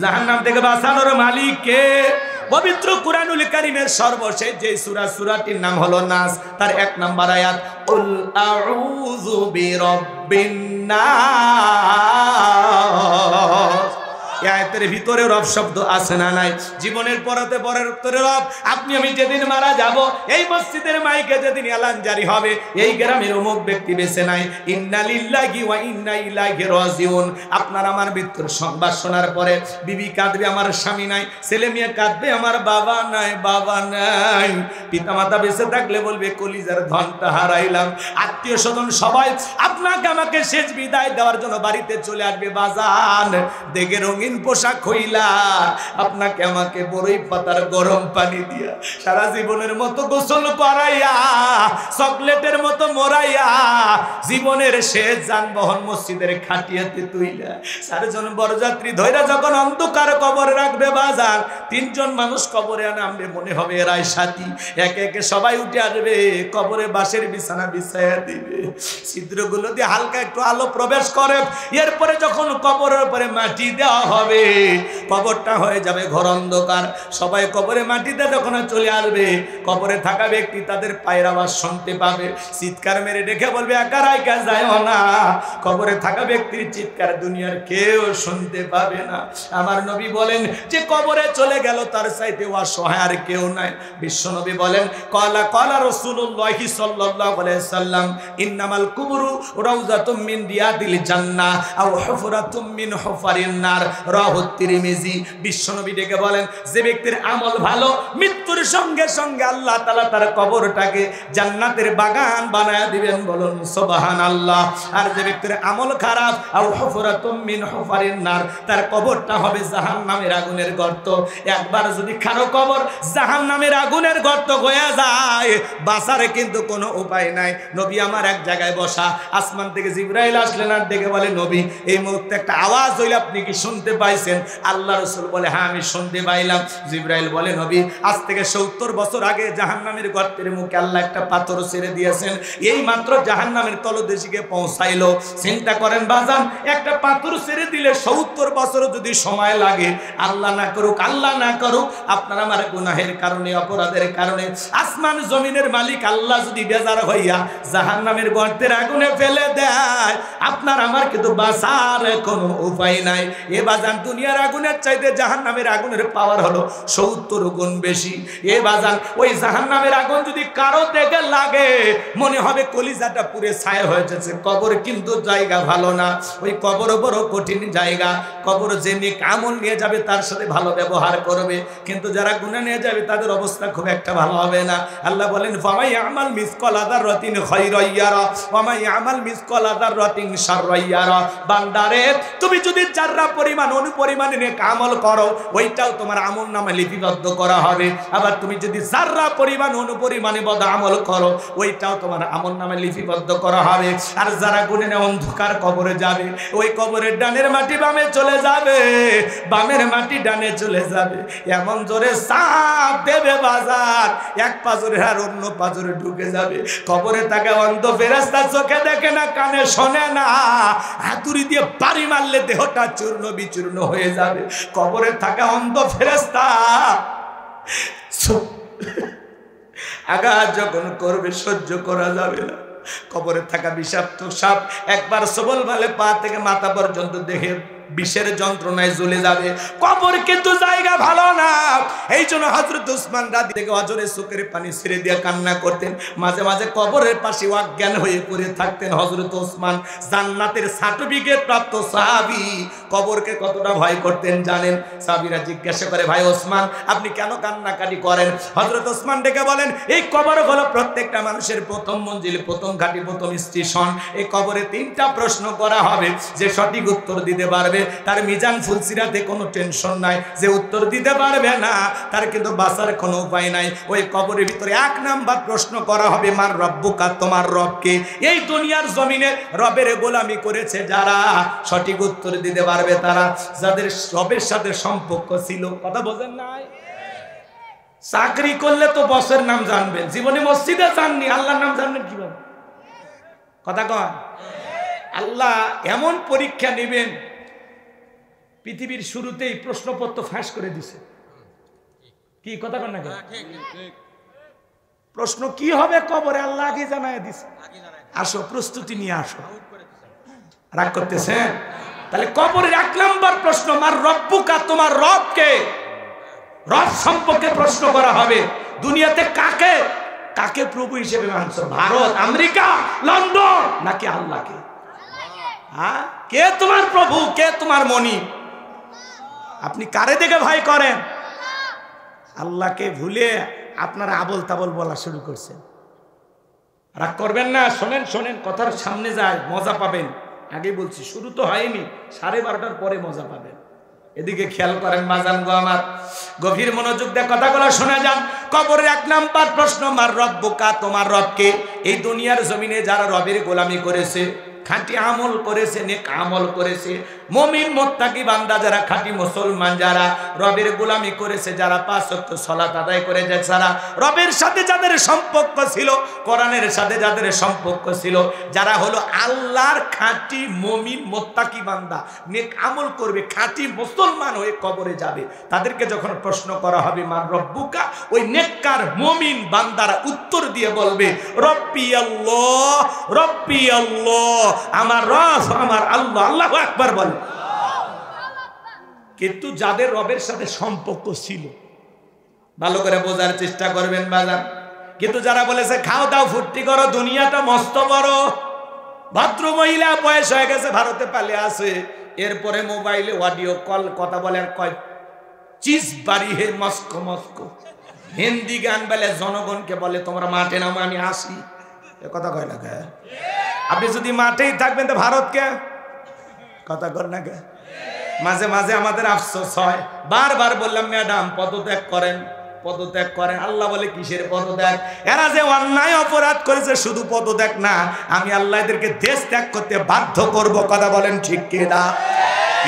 জাহান্নাম থেকে বাঁচানোর মালিক কে? পবিত্র কুরআনুল কারীমের সর্বশেষ যে সূরা, সূরাটির নাম হলো নাস, তার 1 নাম্বার আয়াত, কুল আউযু বিরাব্বিন নাস। এই আয়াতের ভিতরে রব শব্দ আছে না নাই? জীবনের পরতে পরের উত্তরে রব। আপনি আমি যেদিন মারা যাব, এই মসজিদের মাইকে যেদিন এলান জারি হবে, এই গ্রামের অমুক ব্যক্তি বেঁচে নাই, ইন্না লিল্লাহি ওয়া ইন্না ইলাইহি রাজিউন। আপনার আমার মৃত্যুর সংবাদ শোনার পরে বিবি কাঁদবে, আমার স্বামী নাই, ছেলে মেয়ে কাঁদবে, আমার বাবা নাই, বাবা নাই। পিতামাতা বেঁচে থাকলে বলবে কলিজার ধনটা হারাইলাম। আত্মীয় স্বজন সবাই আপনাকে আমাকে শেষ বিদায় দেওয়ার জন্য বাড়িতে চলে আসবে। বাজান দেখে রঙিন পোশাক হইলা আপনাকে আমাকে বড়ই পাতার গরম পানি দিয়া সারা জীবনের মতো গোসল করাইয়া, চকলেটের মতো মোরাইয়া, জীবনের শেষ যানবাহন মসজিদের খাটিয়াতে তুইলা 4 জন বরযাত্রী ধইরা যখন অন্ধকার কবরে রাখবে বাজার, 3 জন মানুষ কবরে নামবে, মনে হবে এরাই সাথী। একে একে সবাই উঠে আসবে, কবরে বাঁশের বিছানা বিছাইয়া দিবে, ছিদ্রগুলো দিয়ে হালকা একটু আলো প্রবেশ করে। এরপরে যখন কবরের উপরে মাটি দেওয়া হবে, কবরটা হয়ে যাবে ঘর অন্ধকার। সবাই কবরে মাটিতে যখন চলে আসবে, কবরে থাকা ব্যক্তি তাদের পায়ের আওয়াজ শুনতে পাবে, চিৎকার মেরে ডেকে বলবে একা রাইকা যায় না। কবরে থাকা ব্যক্তির চিৎকার দুনিয়ার কেউ শুনতে পাবে না। আমার নবী বলেন যে কবরে চলে গেল তার চাইতে অসহায় আর কেউ নাই। বিশ্ব নবী বলেন কলা কলা রাসূলুল্লাহি সাল্লাল্লাহু আলাইহি সাল্লাম ইন্নামাল কুবরু রাউযাতুম মিন রিয়াদিল জান্নাহ আও হুফরাতুম মিন হুফারিন নার, রাওয়াহু তিরমিজি। বিশ্ব নবী ডেকে বলেন যে ব্যক্তির আমল ভালো, মৃত্যুর সঙ্গে সঙ্গে আল্লাহ তাআলা তার কবরটাকে জান্নাতের বাগান বানায়া দিবেন, বলুন সুবহানাল্লাহ। আর যে ব্যক্তির আমল খারাপ, আও হুফরাতুম মিন হুফারিন নার, তার কবরটা হবে জাহান্নামের আগুনের গর্ত। একবার যদি কারো কবর জাহান্নামের আগুনের গর্ত হয়ে যায়, বাঁচার কিন্তু কোনো উপায় নাই। নবী আমার এক জায়গায় বসা, আসমান থেকে জিবরাইল আসলেন আর ডেকে বলে নবী এই মুহূর্তে একটা আওয়াজ হইল, আপনি কি শুনতে পাইছেন? আল্লাহ রাসূল বলে হ্যাঁ আমি শুনতে পাইলাম। জিবরাইল বলে নবী আজ থেকে 70 বছর আগে জাহান্নামের গর্তের মুখে আল্লাহ একটা পাথর ছেড়ে দিয়েছেন, এই মাত্র জাহান্নামের তলদেশে পৌঁছাইলো। চিন্তা করেন বাজান, একটা পাথর ছেড়ে দিলে 70 বছর যদি সময় লাগে, আল্লাহ না করুক আল্লাহ না করুক আপনার আমার গুনাহের কারণে, অপরাধের কারণে আসমান জমিনের মালিক আল্লাহ যদি বেজার হইয়া জাহান্নামের গর্তের আগুনে ফেলে দেয়, আপনার আমার কিন্তু বাঁচার কোনো উপায় নাই। এ বাজান দুনিয়ার আগুনের চাইতে জাহান্নামের আগুনের পাওয়ার হলো 70 গুণ বেশি। এ বাজান ওই জাহান্নামের আগুন যদি কারো দেখে লাগে, মনে হবে কলিজাটা পুরে ছাই হয়ে যাচ্ছে। কবর কিন্তু জায়গা ভালো না, ওই কবর বড় কঠিন জায়গা। কবর যে নেক আমল নিয়ে যাবে তার সাথে ভালো ব্যবহার করবে, কিন্তু যারা গুনাহ নিয়ে যাবে তাদের অবস্থা খুব একটা ভালো হবে না। আল্লাহ বলেন ফামাই আমাল মিসকালা যাররাতিন খায়রান ইয়ারা ওয়া মাই আমাল মিসকালা যাররাতিন শাররান ইয়ারা। বান্দারে তুমি যদি যাররা পরিমাণ অনুপরিমাণে নেক আমল করো, ওইটাও তোমার আমলনামায় লিপিবদ্ধ করা হবে। আবার তুমি যদি যাররা পরিমাণ অনুপরিমাণে বদ আমল করো, ওইটাও তোমার আমলনামায় লিপিবদ্ধ করা হবে। আর যারা গুনাহে অন্ধকার কবরে যাবে, ওই কবরের ডানের মাটি বামে চলে যাবে, বামের মাটি ডানে চলে যাবে। এমন জোরে চাপ দেবে বাজার, এক পাজরে আর অন্য পাজরে ঢুকে যাবে। কবরে থাকা অন্ধ ফেরেশতা চোখে দেখে না, কানে শোনে না, হাতুড়ি দিয়ে বাড়ি মারলে দেহটা চূর্ণ বিচূর্ণ হয়ে যাবে। কবরে থাকা অন্ধ ফেরেশতা আঘাত যখন করবে সহ্য করা যাবে না। কবরে থাকা বিষাক্ত সাপ একবার সবল ভালে পা থেকে মাথা পর্যন্ত দেখে বিষের যন্ত্রণায় জ্বলে যাবে। কবর কিন্তু জায়গা ভালো না। এই জন্য হযরত ওসমান রাদি থেকে অজরে চোখের পানি ছেড়ে দিয়ে কান্না করতেন। মাঝে মাঝে কবরের পাশে অজ্ঞান হয়ে পড়ে থাকতেন হযরত ওসমান। জান্নাতের সার্টিফিকেট প্রাপ্ত সাহাবী, কবরকে কতটা ভয় করতেন জানেন? সাহাবীরা জিজ্ঞাসা করে ভাই ওসমান আপনি কেন কান্নাকাটি করেন? হযরত ওসমান ডেকে বলেন এই কবর হলো প্রত্যেকটা মানুষের প্রথম মঞ্জিল, প্রথম ঘাঁটি, প্রথম স্টেশন। এই কবরে 3টা প্রশ্ন করা হবে, যে সঠিক উত্তর দিতে পারবে তার মিজান ফুলসিরাতে কোনো টেনশন নাই, যে উত্তর দিতে পারবে না তার কিন্তু বাঁচার কোনো উপায় নাই। ওই কবরের ভিতরে 1 নাম্বার প্রশ্ন করা হবে মান রব্বুকা, তোমার রবকে। এই দুনিয়ার জমিনে রবের গোলামি করেছে যারা, সঠিক উত্তর দিতে পারবে তারা, যাদের রবের সাথে সম্পর্ক ছিল। কথা বোঝেন নাই? চাকরি করলে তো বসের নাম জানবেন, জীবনে মসজিদে যাননি, আল্লাহর নাম জানবেন কিভাবে? কথা কয় আল্লাহ এমন পরীক্ষা নেবেন, পৃথিবীর শুরুতেই প্রশ্নপত্র ফাঁস করে দিছে। কি কথা কন না? প্রশ্ন কি হবে কবরে আল্লাহ আগে জানায় দিছে। আসো প্রস্তুতি নিয়ে আসো। রাগ করতেছেন? তাহলে কবরের 1 নাম্বার প্রশ্ন মার রব্বুকা, তোমার রবকে। রব সম্পর্কে প্রশ্ন করা হবে। দুনিয়াতে কাকে কাকে প্রভু হিসেবে মানছো? ভারত, আমেরিকা, লন্ডন নাকি আল্লাহকে? হ্যাঁ, কে তোমার প্রভু, কে তোমার মনি? আপনি কারে দেখে ভয় করেন? আল্লাহকে ভুলে আপনারা আবল তাবল বলা শুরু করছেন। রাগ করবেন না, শোনেন শোনেন, কথার সামনে যায় মজা পাবেন। আগে বলছি শুরু তো হয়নি, 12:30টার পরে মজা পাবেন। এদিকে খেয়াল করেন বাজান গো আমার, গভীর মনোযোগ দিয়ে কথাগুলো শোনা যান। কবরের 1 নাম্বার প্রশ্ন মার রব্বুকা, তোমার রবকে। এই দুনিয়ার জমিনে যারা রবের গোলামি করেছে, খাঁটি আমল করেছে, নেক আমল করেছে, মুমিন মুত্তাকি বান্দা যারা, খাঁটি মুসলমান যারা, রবের গোলামি করেছে যারা, 5 ওয়াক্ত সালাত আদায় করে যারা, রবের সাথে যাদের সম্পর্ক ছিল, কোরআনের সাথে যাদের সম্পর্ক ছিল, যারা হলো আল্লাহর খাঁটি মুমিন মুত্তাকি বান্দা, নেক আমল করবে, খাঁটি মুসলমান হয়ে কবরে যাবে, তাদেরকে যখন প্রশ্ন করা হবে মান রব্বুকা, ওই নেককার মুমিন বান্দারা উত্তর দিয়ে বলবে রব্বি আল্লাহ, রব্বি আল্লাহ, আমার রব আমার আল্লাহ। আল্লাহু আকবার বলে। কিন্তু যাদের রবের সাথে সম্পর্ক ছিল, ভালো করে বোঝার চেষ্টা করবেন বাজার, কিন্তু যারা বলেছে খাও দাও ফুর্তি করো, দুনিয়াটা মস্ত বড়, ভদ্র মহিলা বয়স হয়ে গেছে, ভারতে পালে আছে, এরপরে মোবাইলে অডিও কল কথা বলে, আর কয় চিজ বাড়ি হে মস্কো মস্কো, হিন্দি গান বলে, জনগণকে বলে তোমরা মাঠে নামো আমি আসি, এ কথা কয় না কে? আপনি যদি মাঠেই থাকবেন তো ভারতকে কথা কর না কে? মাঝে মাঝে আমাদের আফসোস হয়, বারবার বললাম ম্যাডাম পদত্যাগ করেন, পদত্যাগ করেন। আল্লাহ বলে কিসের পদত্যাগ? এরা যে অন্যায় অপরাধ করেছে, শুধু পদত্যাগ না, আমি আল্লাহ এদেরকে দেশ ত্যাগ করতে বাধ্য করব। কথা বলেন ঠিক কিনা?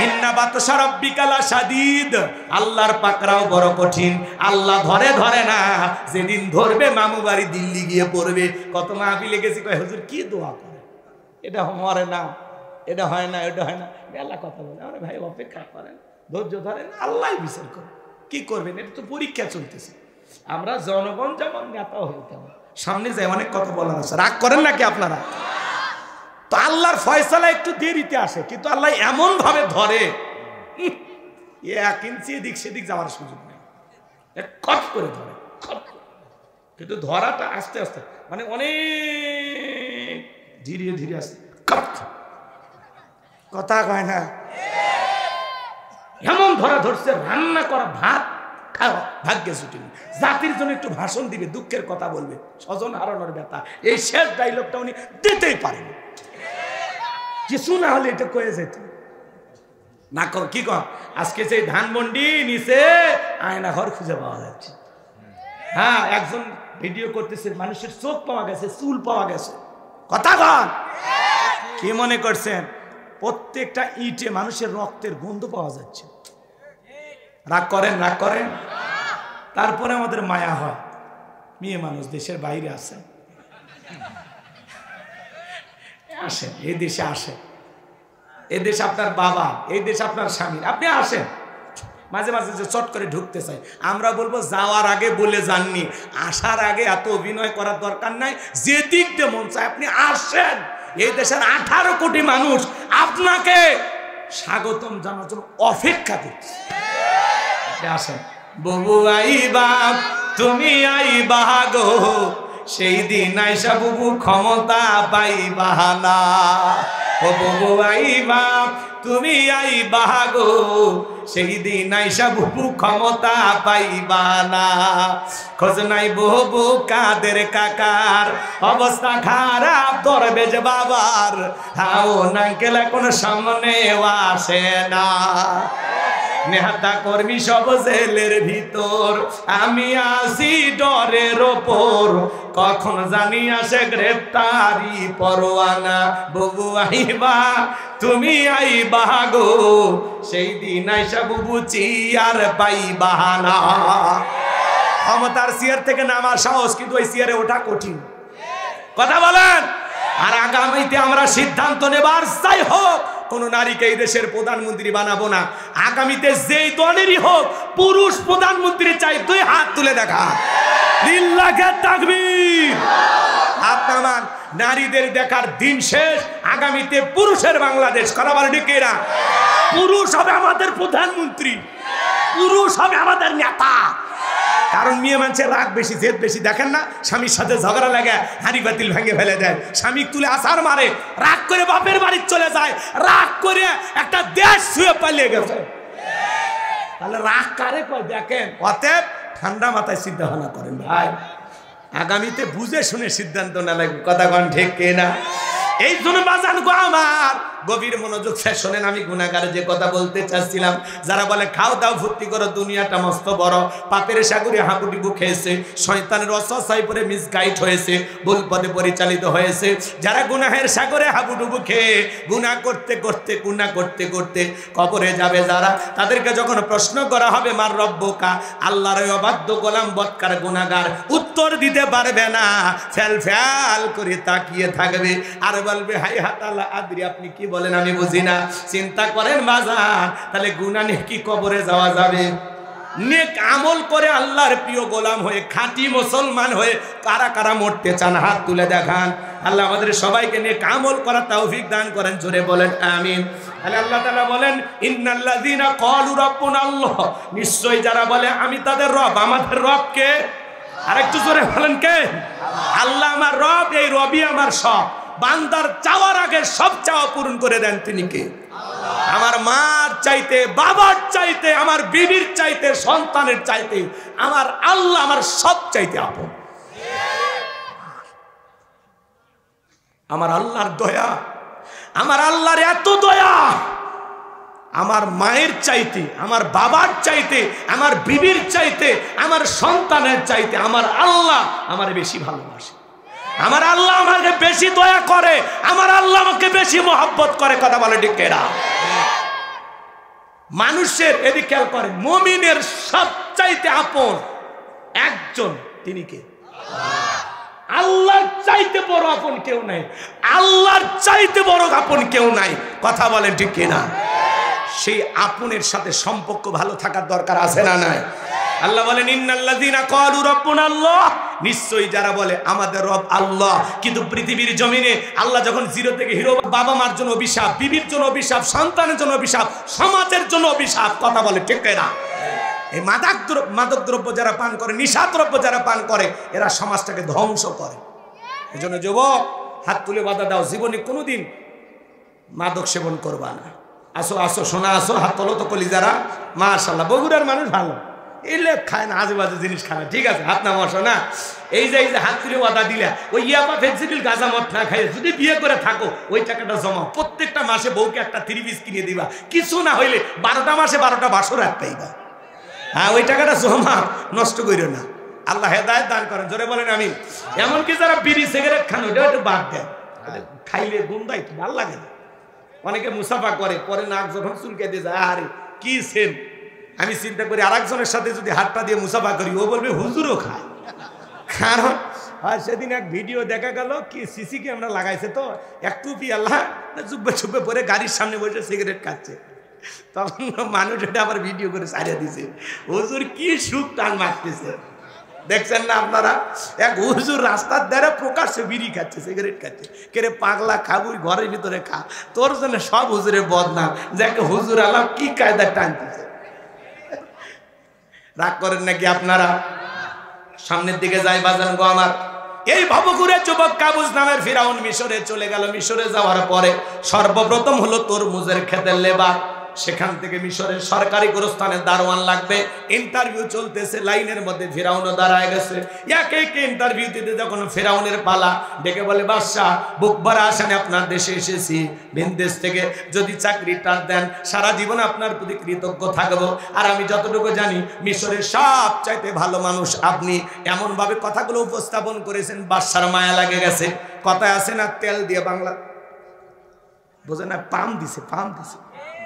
ইন্না বাতশা রাব্বিকা লাশাদীদ, আল্লাহর পাকড়াও বড় কঠিন, আল্লাহ ধরে ধরে না, যেদিন ধরবে মামু বাড়ি দিল্লি গিয়ে পড়বে। কত মাহফিলে গেছি, কয় হুজুর কি দোয়া করে, এটা মরে না, এটা হয় না, এটা হয় না, মেলা কথা বলে। আরে ভাই অপেক্ষা করেন, ধৈর্য ধরেন, আল্লাহ বিচার করেন, কি করবেন, এটা তো পরীক্ষা চলতেছে। আমরা জনগণ যেমন নেতাও হই তেমন, সামনে যাই অনেক কথা বলার আছে, রাগ করেন নাকি আপনারা? তো আল্লাহর ফয়সালা একটু দেরিতে আসে, কিন্তু আল্লাহ এমন ভাবে ধরে, 1 ইঞ্চি এদিক সেদিক যাওয়ার সুযোগ নেই, খট করে ধরে, কিন্তু ধরাটা আস্তে আস্তে, মানে অনেক ধীরে ধীরে আসে, কথা কয় না, এমন ধরা ধরছে, রান্না করা ভাত খাওয়া ভাগ্যে ছুটিনি, জাতির জন্য একটু ভাষণ দিবে, দুঃখের কথা বলবে, স্বজন হারানোর ব্যথা, এই শেষ ডায়লগটা উনি দিতেই পারেন, কিছু না হলে এটা কয়ে যেত না। কি কম আজকে সেই ধানমন্ডি নিচে আয়না ঘর খুঁজে পাওয়া যাচ্ছে। হ্যাঁ, একজন ভিডিও করতেছে, মানুষের চোখ পাওয়া গেছে, চুল পাওয়া গেছে, কথা কন কি মনে করছেন? প্রত্যেকটা ইটে মানুষের রক্তের গন্ধ পাওয়া যাচ্ছে। রাগ করেন, রাগ করেন। তারপরে আমাদের মায়া হয়, মেয়ে মানুষ দেশের বাইরে আছে, আসেন এই দেশে, আসেন এই দেশ আপনার বাবা, এই দেশ আপনার স্বামী, আপনি আসেন। মাঝে মাঝে যে চট করে ঢুকতে চাই, আমরা বলবো যাওয়ার আগে বলে যাননি, আসার আগে এত অভিনয় করার দরকার নাই, যে দিক দিয়ে মন চায় আপনি আসেন। এই দেশের 18 কোটি মানুষ আপনাকে স্বাগতম জানার জন্য অপেক্ষা করছে, আসেন। ববু আইবা তুমি আইবা গো, সেই দিন আইসা বুবু ক্ষমতা পাইবা না, ও ববু আইবা তুমি আইবা গো, সেই দিন আইসা বুবু ক্ষমতা পাইবা না। খোঁজ নাই ববু কাদের কাকার, অবস্থা খারাপ দরবেশ বাবার, হাও নাঙ্কেল এখন সামনে আসে না, নেহাতা কর্মী সব জেলের ভিতর, আমি আসি ডরের ওপর, কখন জানি আসে গ্রেপ্তারি পরোয়ানা। ববু আইবা তুমি আইবা গো, সেই দিন আইসা বুবু চিয়ার পাইবা না। ক্ষমতার চেয়ার থেকে নামার সাহস, কিন্তু ওই চেয়ারে ওঠা কঠিন, কথা বলেন। আর আগামীতে আমরা সিদ্ধান্ত নেবার চাই হোক, কোন নারীকে এই দেশের প্রধানমন্ত্রী বানাবো না। আগামীতে যেই দলেরই হোক, পুরুষ প্রধানমন্ত্রী চাই, 2 হাত তুলে দেখা, লিল্লাহে তাকবীর। আপনার নারীদের দেখার দিন শেষ, আগামীতে পুরুষের বাংলাদেশ, কথা বলে ঠিক না? পুরুষ হবে আমাদের প্রধানমন্ত্রী, পুরুষ হবে আমাদের নেতা। কারণ মেয়ে মানুষের রাগ বেশি, জেদ বেশি, দেখেন না স্বামীর সাথে ঝগড়া লাগে, হাঁড়ি বাতিল ভেঙে ফেলে দেয়, স্বামী তুলে আছাড় মারে, রাগ করে বাপের বাড়ি চলে যায়, রাগ করে একটা দেশ ছুঁয়ে পালিয়ে গেছে। তাহলে রাগ কারে কয় দেখেন। অতএব ঠান্ডা মাথায় চিন্তা ভাবনা করেন ভাই, আগামীতে বুঝে শুনে সিদ্ধান্ত না লাগবে, কথা কন ঠিক কিনা? এই জন্য বাজান গো আমার গভীর মনোযোগ শোনেন, আমি গুনাহগার যে কথা বলতে চাচ্ছিলাম, যারা বলে খাও দাও ফুর্তি করো, দুনিয়াটা মস্ত বড়, পাপের সাগরে হাবুডুবু খেয়েছে, শয়তানের ওয়াসওয়াসায় পড়ে মিসগাইড হয়েছে, ভুল পথে পরিচালিত হয়েছে, যারা গুনাহের সাগরে হাবুডুবু খেয়ে গুনাহ করতে করতে কবরে যাবে যারা, তাদেরকে যখন প্রশ্ন করা হবে মার রব্বুকা, আল্লাহর অবাধ্য গোলাম বদকার গুনাহগার উত্তর দিতে পারবে না, ফ্যাল করে তাকিয়ে থাকবে আর বলবে হাই হাতালা আদ্রি, আপনি কি বলেন আমি বুঝি না। চিন্তা করেন বাজার, তাহলে গুনাহ নিয়ে কি কবরে যাওয়া যাবে? নেক আমল করে আল্লাহর প্রিয় গোলাম হয়ে খাঁটি মুসলমান হয়ে কারা কারা মরতে চান হাত তুলে দেখান। আল্লাহ আমাদের সবাইকে নেক আমল করার তৌফিক দান করেন, জোরে বলেন আমিন। তাহলে আল্লাহ তাআলা বলেন ইন্নাল্লাযীনা ক্বালু রাব্বুনা আল্লাহ, নিশ্চয়ই যারা বলে আমি তাদের রব, আমাদের রব কে? আরেকটু জোরে বলেন কে? আল্লাহ আমার রব, এই রবই আমার সব। বান্দার চাওয়ার আগে সব চাওয়া পূরণ করে দেন তিনি কে? আমার মার চাইতে, বাবার চাইতে, আমার বিবির চাইতে, সন্তানের চাইতে আমার আল্লাহ আমার সব চাইতে আপন। আমার আল্লাহর দয়া, আমার আল্লাহর এত দয়া, আমার মায়ের চাইতে, আমার বাবার চাইতে, আমার বিবির চাইতে, আমার সন্তানের চাইতে আমার আল্লাহ আমার বেশি ভালোবাসে, আমার আল্লাহ আমাকে বেশি দয়া করে, আমার আল্লাহ আমাকে বেশি মহব্বত করে। কথা বলে ঠিক এরা মানুষের এদিকে খেয়াল করে, মুমিনের সবচাইতে আপন একজন, তিনি কে? আল্লাহর চাইতে বড় আপন কেউ নাই, আল্লাহর চাইতে বড় আপন কেউ নাই। কথা বলেন ঠিক কিনা? সেই আপনের সাথে সম্পর্ক ভালো থাকার দরকার আছে না নাই? আল্লাহ বলেন ইন্নাল্লাযীনা ক্বালু রাব্বুনা আল্লাহ, নিশ্চয়ই যারা বলে আমাদের রব আল্লাহ, কিন্তু পৃথিবীর জমিনে আল্লাহ যখন জিরো থেকে হিরো, বাবা মার জন্য অভিশাপ, বিবির জন্য অভিশাপ, সন্তানের জন্য অভিশাপ, সমাজের জন্য অভিশাপ। কথা বলে ঠিক না? এই মাদক দ্রব্য যারা পান করে, নিশা দ্রব্য যারা পান করে, এরা সমাজটাকে ধ্বংস করে। এজন্য যুবক হাত তুলে বাধা দাও, জীবনে কোনোদিন মাদক সেবন করবা না। আসো আসো সোনা আসো, হাত তোলো তো কলিজারা। মাশাআল্লাহ বগুড়ার মানুষ ভালো, এলে খায় না, আজেবাজে জিনিস খায় না, ঠিক আছে হাত নামাও না। এই যে হাত তুলে ওয়াদা দিলা, ওই ইয়াবা ফেন্সিডিল গাঁজা মদ না খাই যদি বিয়ে করে থাকো, ওই টাকাটা জমাও, প্রত্যেকটা মাসে বউকে একটা 3 পিস কিনে দিবা, কিছু না হইলে 12টা মাসে 12টা বাসর রাত পাইবা। হ্যাঁ, ওই টাকাটা জমা, নষ্ট করিও না। আল্লাহ হেদায়েত দান করেন, জোরে বলেন আমিন। এমনকি যারা বিড়ি সিগারেট খান, ওইটা একটু বাদ দেন, খাইলে গন্ধাই তো ভালো লাগে না। অনেকে মুসাফা করে, পরে নাক যখন চুলকে দিয়ে যায়, আরে কি সেন। আমি চিন্তা করি আরেকজনের সাথে যদি হাতটা দিয়ে মুসাফা করি, ও বলবে হুজুরও খায়। কারণ সেদিন এক ভিডিও দেখা গেল, কি সিসি ক্যামেরা লাগাইছে তো, এক টুপি আল্লাহ চুপবে চুপবে পরে গাড়ির সামনে বসে সিগারেট খাচ্ছে। তখন মানুষ এটা আবার ভিডিও করে ছাড়িয়ে দিছে, হুজুর কি সুখ টান মারতেছে। দেখছেন না আপনারা, এক হুজুর রাস্তার ধারে প্রকাশ্যে বিড়ি খাচ্ছে, সিগারেট খাচ্ছে। কেরে পাগলা, খাবুই ঘরের ভিতরে খা, তোর জন্য সব হুজুরের বদনাম। দেখে হুজুর আল্লাহ কি কায়দায় টানতেছে। রাগ করেন নাকি আপনারা? সামনের দিকে যাই বাজান গো আমার। এই ভবঘুরের যুবক কাবুজ নামের ফিরাউন মিশরে চলে গেল। মিশরে যাওয়ার পরে সর্বপ্রথম হলো তরমুজের ক্ষেতের লেবার। সেখান থেকে মিশরের সরকারি গোরস্থানের দারোয়ান লাগবে। ইন্টারভিউ চলতেছে, লাইনের মধ্যে ফিরাউনও দাঁড়ায় গেছে। একে একে ইন্টারভিউ দিতে যখন ফিরাউনের পালা, ডেকে বলে বাদশাহ বুক ভরা আসানে আপনার দেশে এসেছি, ভিন দেশ থেকে যদি চাকরিটা দেন সারা জীবন আপনার প্রতি কৃতজ্ঞ থাকবো। আর আমি যতটুকু জানি মিশরের সবচাইতে ভালো মানুষ আপনি। এমনভাবে কথাগুলো উপস্থাপন করেছেন, বাদশার মায়া লাগে গেছে। কথায় আছে না, তেল দিয়ে বাংলা বোঝে না, পাম দিছে,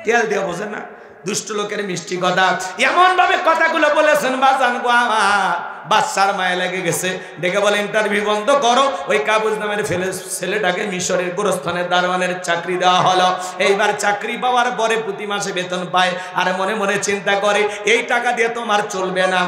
তেল দিয়ে বোঝে না, দুষ্ট লোকের মিষ্টি কথা। এমন ভাবে কথাগুলো বলেছেন বাজান গো আমার, বাদশার মায়া লেগে গেছে। ডেকে বলে ইন্টারভিউ বন্ধ করো। ওই কাবুজ নামের ছেলেটাকে মিশরের গোরস্থানের দারোয়ানের চাকরি দেওয়া হলো। এইবার চাকরি পাওয়ার পরে প্রতি মাসে বেতন পায়, আর মনে মনে চিন্তা করে এই টাকা দিয়ে তোমার চলবে না,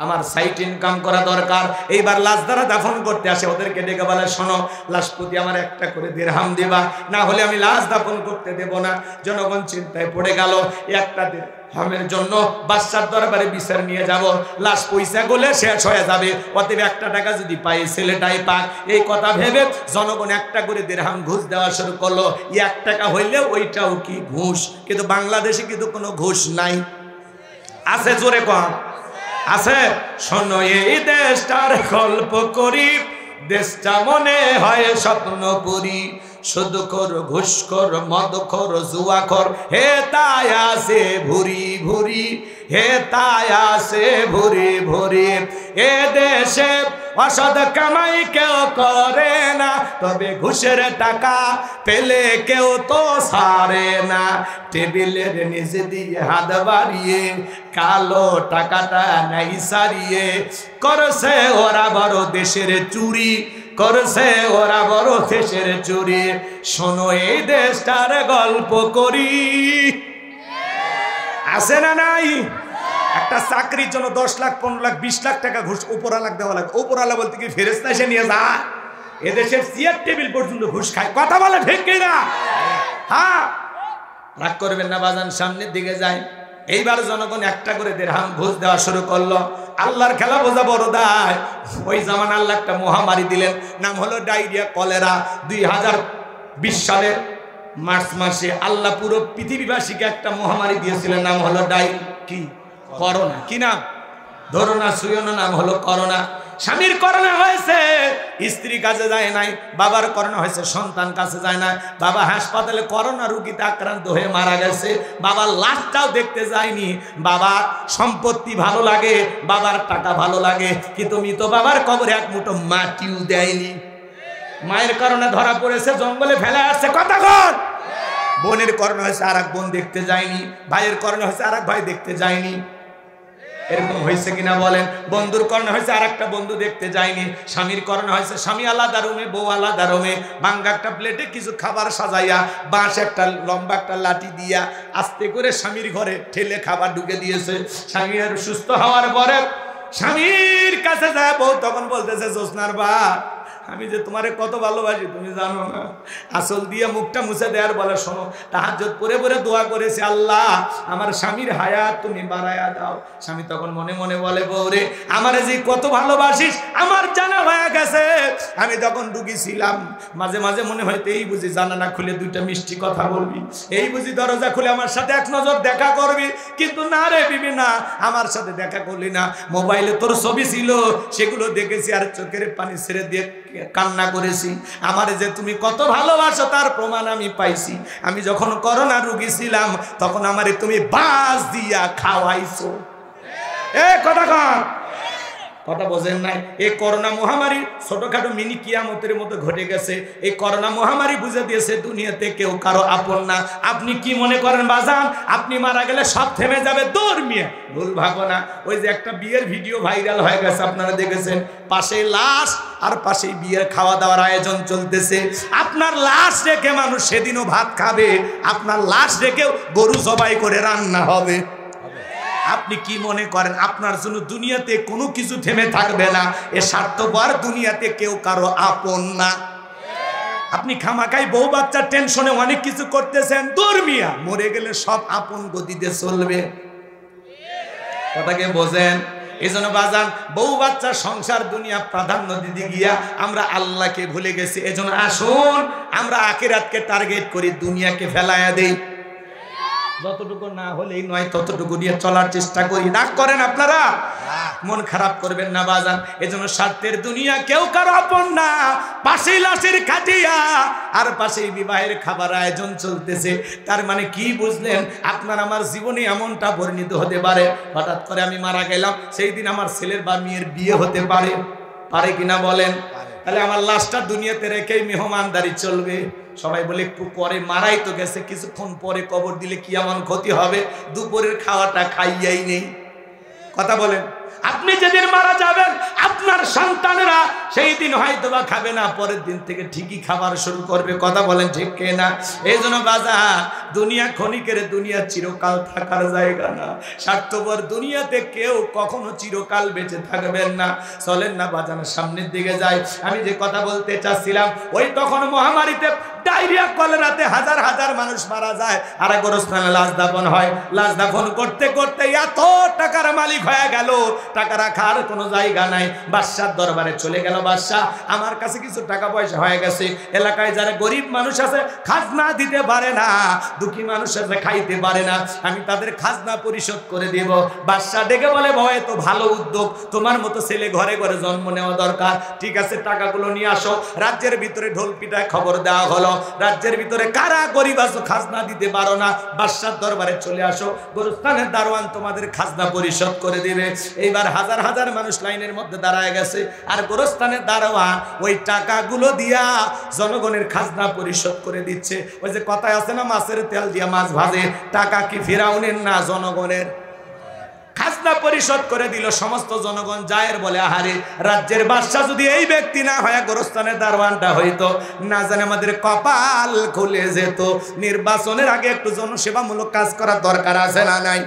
আমার সাইড ইনকাম করা দরকার। এইবার লাশ দ্বারা দাফন করতে আসে, ওদেরকে ডেকে বলে শোনো, লাশ প্রতি আমার একটা করে দিরহাম দিবা, না হলে আমি লাশ দাফন করতে দেব না। জনগণ চিন্তায় পড়ে গেল, একটা দিরহামের জন্য বাদশার দরবারে বিচার নিয়ে যাব, লাশ পয়সা গলে শেষ হয়ে যাবে, অতএব একটা টাকা যদি পাই ছেলেটাই পাক। এই কথা ভেবে জনগণ একটা করে দিরহাম ঘুষ দেওয়া শুরু করলো। 1 টাকা হইলে ওইটাও কি ঘুষ। কিন্তু বাংলাদেশে কিন্তু কোনো ঘুষ নাই, আছে জোরে কম আছে। শোনো এই দেশটার গল্প করি, দেশটা মনে হয় স্বপ্নপুরী। সুদখোর ঘুষখোর মদখোর জুয়াখোর হে তাই আসে ভুরি ভুরি হে তাই আসে ভুরি ভুরি এ দেশে অসৎ কামাই কেউ করে না তবে ঘুষের টাকা পেলে কেউ তো ছাড়ে না টেবিলের নিচে দিয়ে হাত বাড়িয়ে কালো টাকাটা নাই সারিয়ে করছে ওরা বড় দেশের চুরি করছে ওরা বড় দেশের চুরি শোনো এই দেশটার গল্প করি আছে না নাই একটা চাকরির জন্য 10 লাখ 15 লাখ 20 লাখ টাকা ঘুষ উপরালাক দেওয়া লাগে উপরালা বলতে কি ফেরেশতা এসে নিয়ে যা এদেশের চেয়ার টেবিল পর্যন্ত ঘুষ খায় কথা বলে ঠিক কিনা হ্যাঁ রাগ করবেন না বাজান সামনের দিকে যায় এইবার জনগণ একটা করে দিরহাম ঘুষ দেওয়া শুরু করলো আল্লাহর খেলা বোঝা বড় দায় ওই জামান আল্লাহ একটা মহামারী দিলেন নাম হলো ডায়রিয়া কলেরা 2020 সালের মার্চ মাসে আল্লাহ পুরো পৃথিবীবাসীকে একটা মহামারী দিয়েছিলেন নাম হলো কি করোনা কি নাম ধরো না শুয়ো না নাম হলো করোনা স্বামীর করোনা হয়েছে স্ত্রী কাছে যায় নাই বাবার করোনা হয়েছে সন্তান কাছে যায় না বাবা হাসপাতালে করোনা রোগীতে আক্রান্ত হয়ে মারা গেছে বাবার লাশটাও দেখতে যায়নি বাবার সম্পত্তি ভালো লাগে বাবার টাকা ভালো লাগে কিন্তু মৃত বাবার কবরে এক মুঠো মাটিও দেয়নি মায়ের করোনা ধরা পড়েছে জঙ্গলে ফেলে আসছে কথা কর বোনের করোনা হয়েছে আর এক বোন দেখতে যায়নি ভাইয়ের করোনা হয়েছে আর এক ভাই দেখতে যায়নি এরকম হয়েছে কিনা বলেন বন্ধুর করোনা হয়েছে আর একটা বন্ধু দেখতে যায়নি স্বামীর করোনা হয়েছে স্বামী আলাদা রুমে বউ আলাদা রুমে ভাঙ্গা একটা প্লেটে কিছু খাবার সাজাইয়া বাঁশ একটা লম্বা একটা লাঠি দিয়া আস্তে করে স্বামীর ঘরে ঠেলে খাবার ঢুকে দিয়েছে স্বামীর সুস্থ হওয়ার পরে স্বামীর কাছে যায় বউ তখন বলতেছে জোসনার বা আমি যে তোমারে কত ভালোবাসি তুমি জানো না আসল দিয়ে মুখটা মুছে দেয়ার বলে শোনো তাহাজ্জুদ পড়ে পড়ে দোয়া করেছে আল্লাহ আমার স্বামীর হায়াত তুমি বাড়ায়া দাও স্বামী তখন মনে মনে বলে বউরে আমারে যে কত ভালোবাসিস আমার জানা হয়ে গেছে আমি যখন ঢুকেছিলাম মাঝে মাঝে মনে হয়তো এই বুঝি জানালা খুলে দুইটা মিষ্টি কথা বলবি এই বুঝি দরজা খুলে আমার সাথে এক নজর দেখা করবি কিন্তু না রে বিবি না আমার সাথে দেখা করলি না মোবাইলে তোর ছবি ছিল সেগুলো দেখেছি আর চোখের পানি ছেড়ে দিয়ে কান্না করেছি আমারে যে তুমি কত ভালোবাসো তার প্রমাণ আমি পাইছি আমি যখন করোনা রোগী ছিলাম তখন আমারে তুমি বাস দিয়া খাওয়াইছো কথা বোঝেন নাই এই করোনা মহামারী ছোটখাটো মিনি কিয়ামতের মতো ঘটে গেছে এই করোনা মহামারী বুঝে দিয়েছে দুনিয়াতে কেউ কারো আপন না আপনি কি মনে করেন বাজান আপনি মারা গেলে সব থেমে যাবে দৌড় মিয়া ভুল ভাবো না ওই যে একটা বিয়ের ভিডিও ভাইরাল হয়ে গেছে আপনারা দেখেছেন পাশে লাশ আর পাশেই বিয়ের খাওয়া দাওয়ার আয়োজন চলতেছে আপনার লাশ রেখে মানুষ সেদিনও ভাত খাবে আপনার লাশ রেখেও গরু জবাই করে রান্না হবে আপনি কি মনে করেন আপনার জন্য দুনিয়াতে কোনো কিছু থেমে থাকবে না এ স্বার্থপর দুনিয়াতে কেউ কারো আপন না আপনি খামাকাই বউ বাচ্চার টেনশনে অনেক কিছু করতেছেন দুর্মিয়া মরে গেলে সব আপন গতিতে চলবে কথাকে বোঝেন এই জন্য বাজান বউ বাচ্চা সংসার দুনিয়া প্রাধান্য দিতে গিয়া আমরা আল্লাহকে ভুলে গেছি এজন্য আসুন আমরা আখিরাতকে টার্গেট করি দুনিয়াকে ফেলায়া দেই যতটুকু না হলেই নয় ততটুকু নিয়ে চলার চেষ্টা করি রাগ করেন আপনারা মন খারাপ করবেন না বাজান এজন্য স্বার্থের দুনিয়া কেউ কারো আপন না পাশেই লাশের খাটিয়া আর পাশেই বিবাহের খাবার আয়োজন চলতেছে তার মানে কি বুঝলেন আপনার আমার জীবনে এমনটা পরিণত হতে পারে হঠাৎ করে আমি মারা গেলাম সেই দিন আমার ছেলের বা মেয়ের বিয়ে হতে পারে কিনা বলেন তাহলে আমার লাশটা দুনিয়াতে রেখেই মেহমানদারি চলবে সবাই বলে একটু পরে মারাই তো গেছে কিছুক্ষণ পরে কবর দিলে কি এমন ক্ষতি হবে দুপুরের খাওয়াটা খাইয়াই নেই কথা বলেন আপনি যেদিন মারা যাবেন আপনার সন্তানেরা সেই দিন হয়তো বা খাবে না পরের দিন থেকে ঠিকই খাবার শুরু করবে কথা বলেন ঠিক কিনা এই জন্য বাজার দুনিয়া ক্ষণিকের দুনিয়া চিরকাল থাকার জায়গা না স্বার্থপর দুনিয়াতে কেউ কখনো চিরকাল বেঁচে থাকবেন না চলেন না বাজানোর সামনের দিকে যায় আমি যে কথা বলতে চাচ্ছিলাম ওই তখন মহামারীতে ডায়রিয়া কলেরাতে হাজার হাজার মানুষ মারা যায় আর গোরস্থানে লাশ দাফন হয় লাশ দাফন করতে করতে এত টাকার মালিক হয়ে গেল টাকা রাখার কোনো জায়গা নাই বাদশার দরবারে চলে গেল বাদশা আমার কাছে কিছু টাকা পয়সা হয়ে গেছে এলাকায় যারা গরিব মানুষ আছে খাজনা দিতে পারে না দুঃখী মানুষ আছে খাইতে পারে না, আমি তাদের খাজনা পরিশোধ করে দেব। বাদশা ডেকে বলে ভয় তো ভালো উদ্যোগ, তোমার মতো ছেলে ঘরে ঘরে জন্ম নেওয়া দরকার। ঠিক আছে, টাকাগুলো নিয়ে আসো। রাজ্যের ভিতরে ঢোল পিটায় খবর দেওয়া হলো, রাজ্যের ভিতরে কারা গরিব আছো খাজনা দিতে পারো না, বাদশার দরবারে চলে আসো, গোরস্থানের দারোয়ান তোমাদের খাজনা পরিশোধ করে দিবে। এইবার হাজার হাজার মানুষ লাইনের মধ্যে দাঁড়ায় গেছে, আর গোরস্থানের দারোয়ান ওই টাকাগুলো দিয়া জনগণের খাজনা পরিশোধ করে দিচ্ছে। ওই যে কথায় আছে না, মাছের তেল দিয়া মাছ ভাজে, টাকা কি ফিরাউনের না জনগণের? খাজনা পরিশোধ করে দিল। সমস্ত জনগণ জায়ের বলে আহারে, রাজ্যের বাদশা যদি এই ব্যক্তি না হয় গোরস্থানের দারোয়ানটা হইতো, না জানে আমাদের কপাল খুলে যেত। নির্বাচনের আগে একটু জনসেবামূলক কাজ করার দরকার আছে না নাই?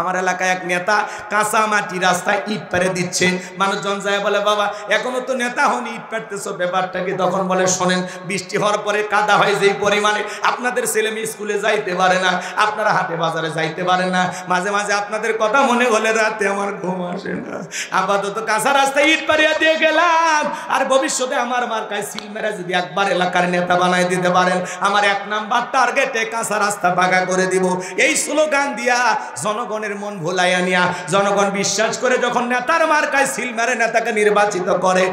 আমার এলাকায় এক নেতা কাঁচা মাটি রাস্তায় ইট পেরে দিচ্ছে, মানুষজন যায় বলে বাবা এখনো তো নেতা হনি, ইট পেরতেছো ব্যাপারটা কি? তখন বলে শোনেন, বৃষ্টি হওয়ার পরে কাদা হয় যেই পরিমাণে, আপনাদের ছেলে মেয়ে স্কুলে যাইতে পারে না, আপনারা হাটে বাজারে যাইতে পারেন না, মাঝে মাঝে আপনাদের কথা মনে হলে রাতে আমার ঘুম আসে না। আপাতত কাঁচা রাস্তায় ইট পারিয়া দিয়ে গেলাম, আর ভবিষ্যতে আমার মার্কায় সিল মেরে যদি একবার এলাকার নেতা বানাই দিতে পারেন, আমার 1 নাম্বার টার্গেটে কাঁচা রাস্তা পাকা করে দিব। এই স্লোগান দিয়া জনগণের মন ভোলাইয়া নিয়া জনগণ বিশ্বাস করে যখন নেতার মার্কায় সিল মেরে নেতাকে নির্বাচিত করে,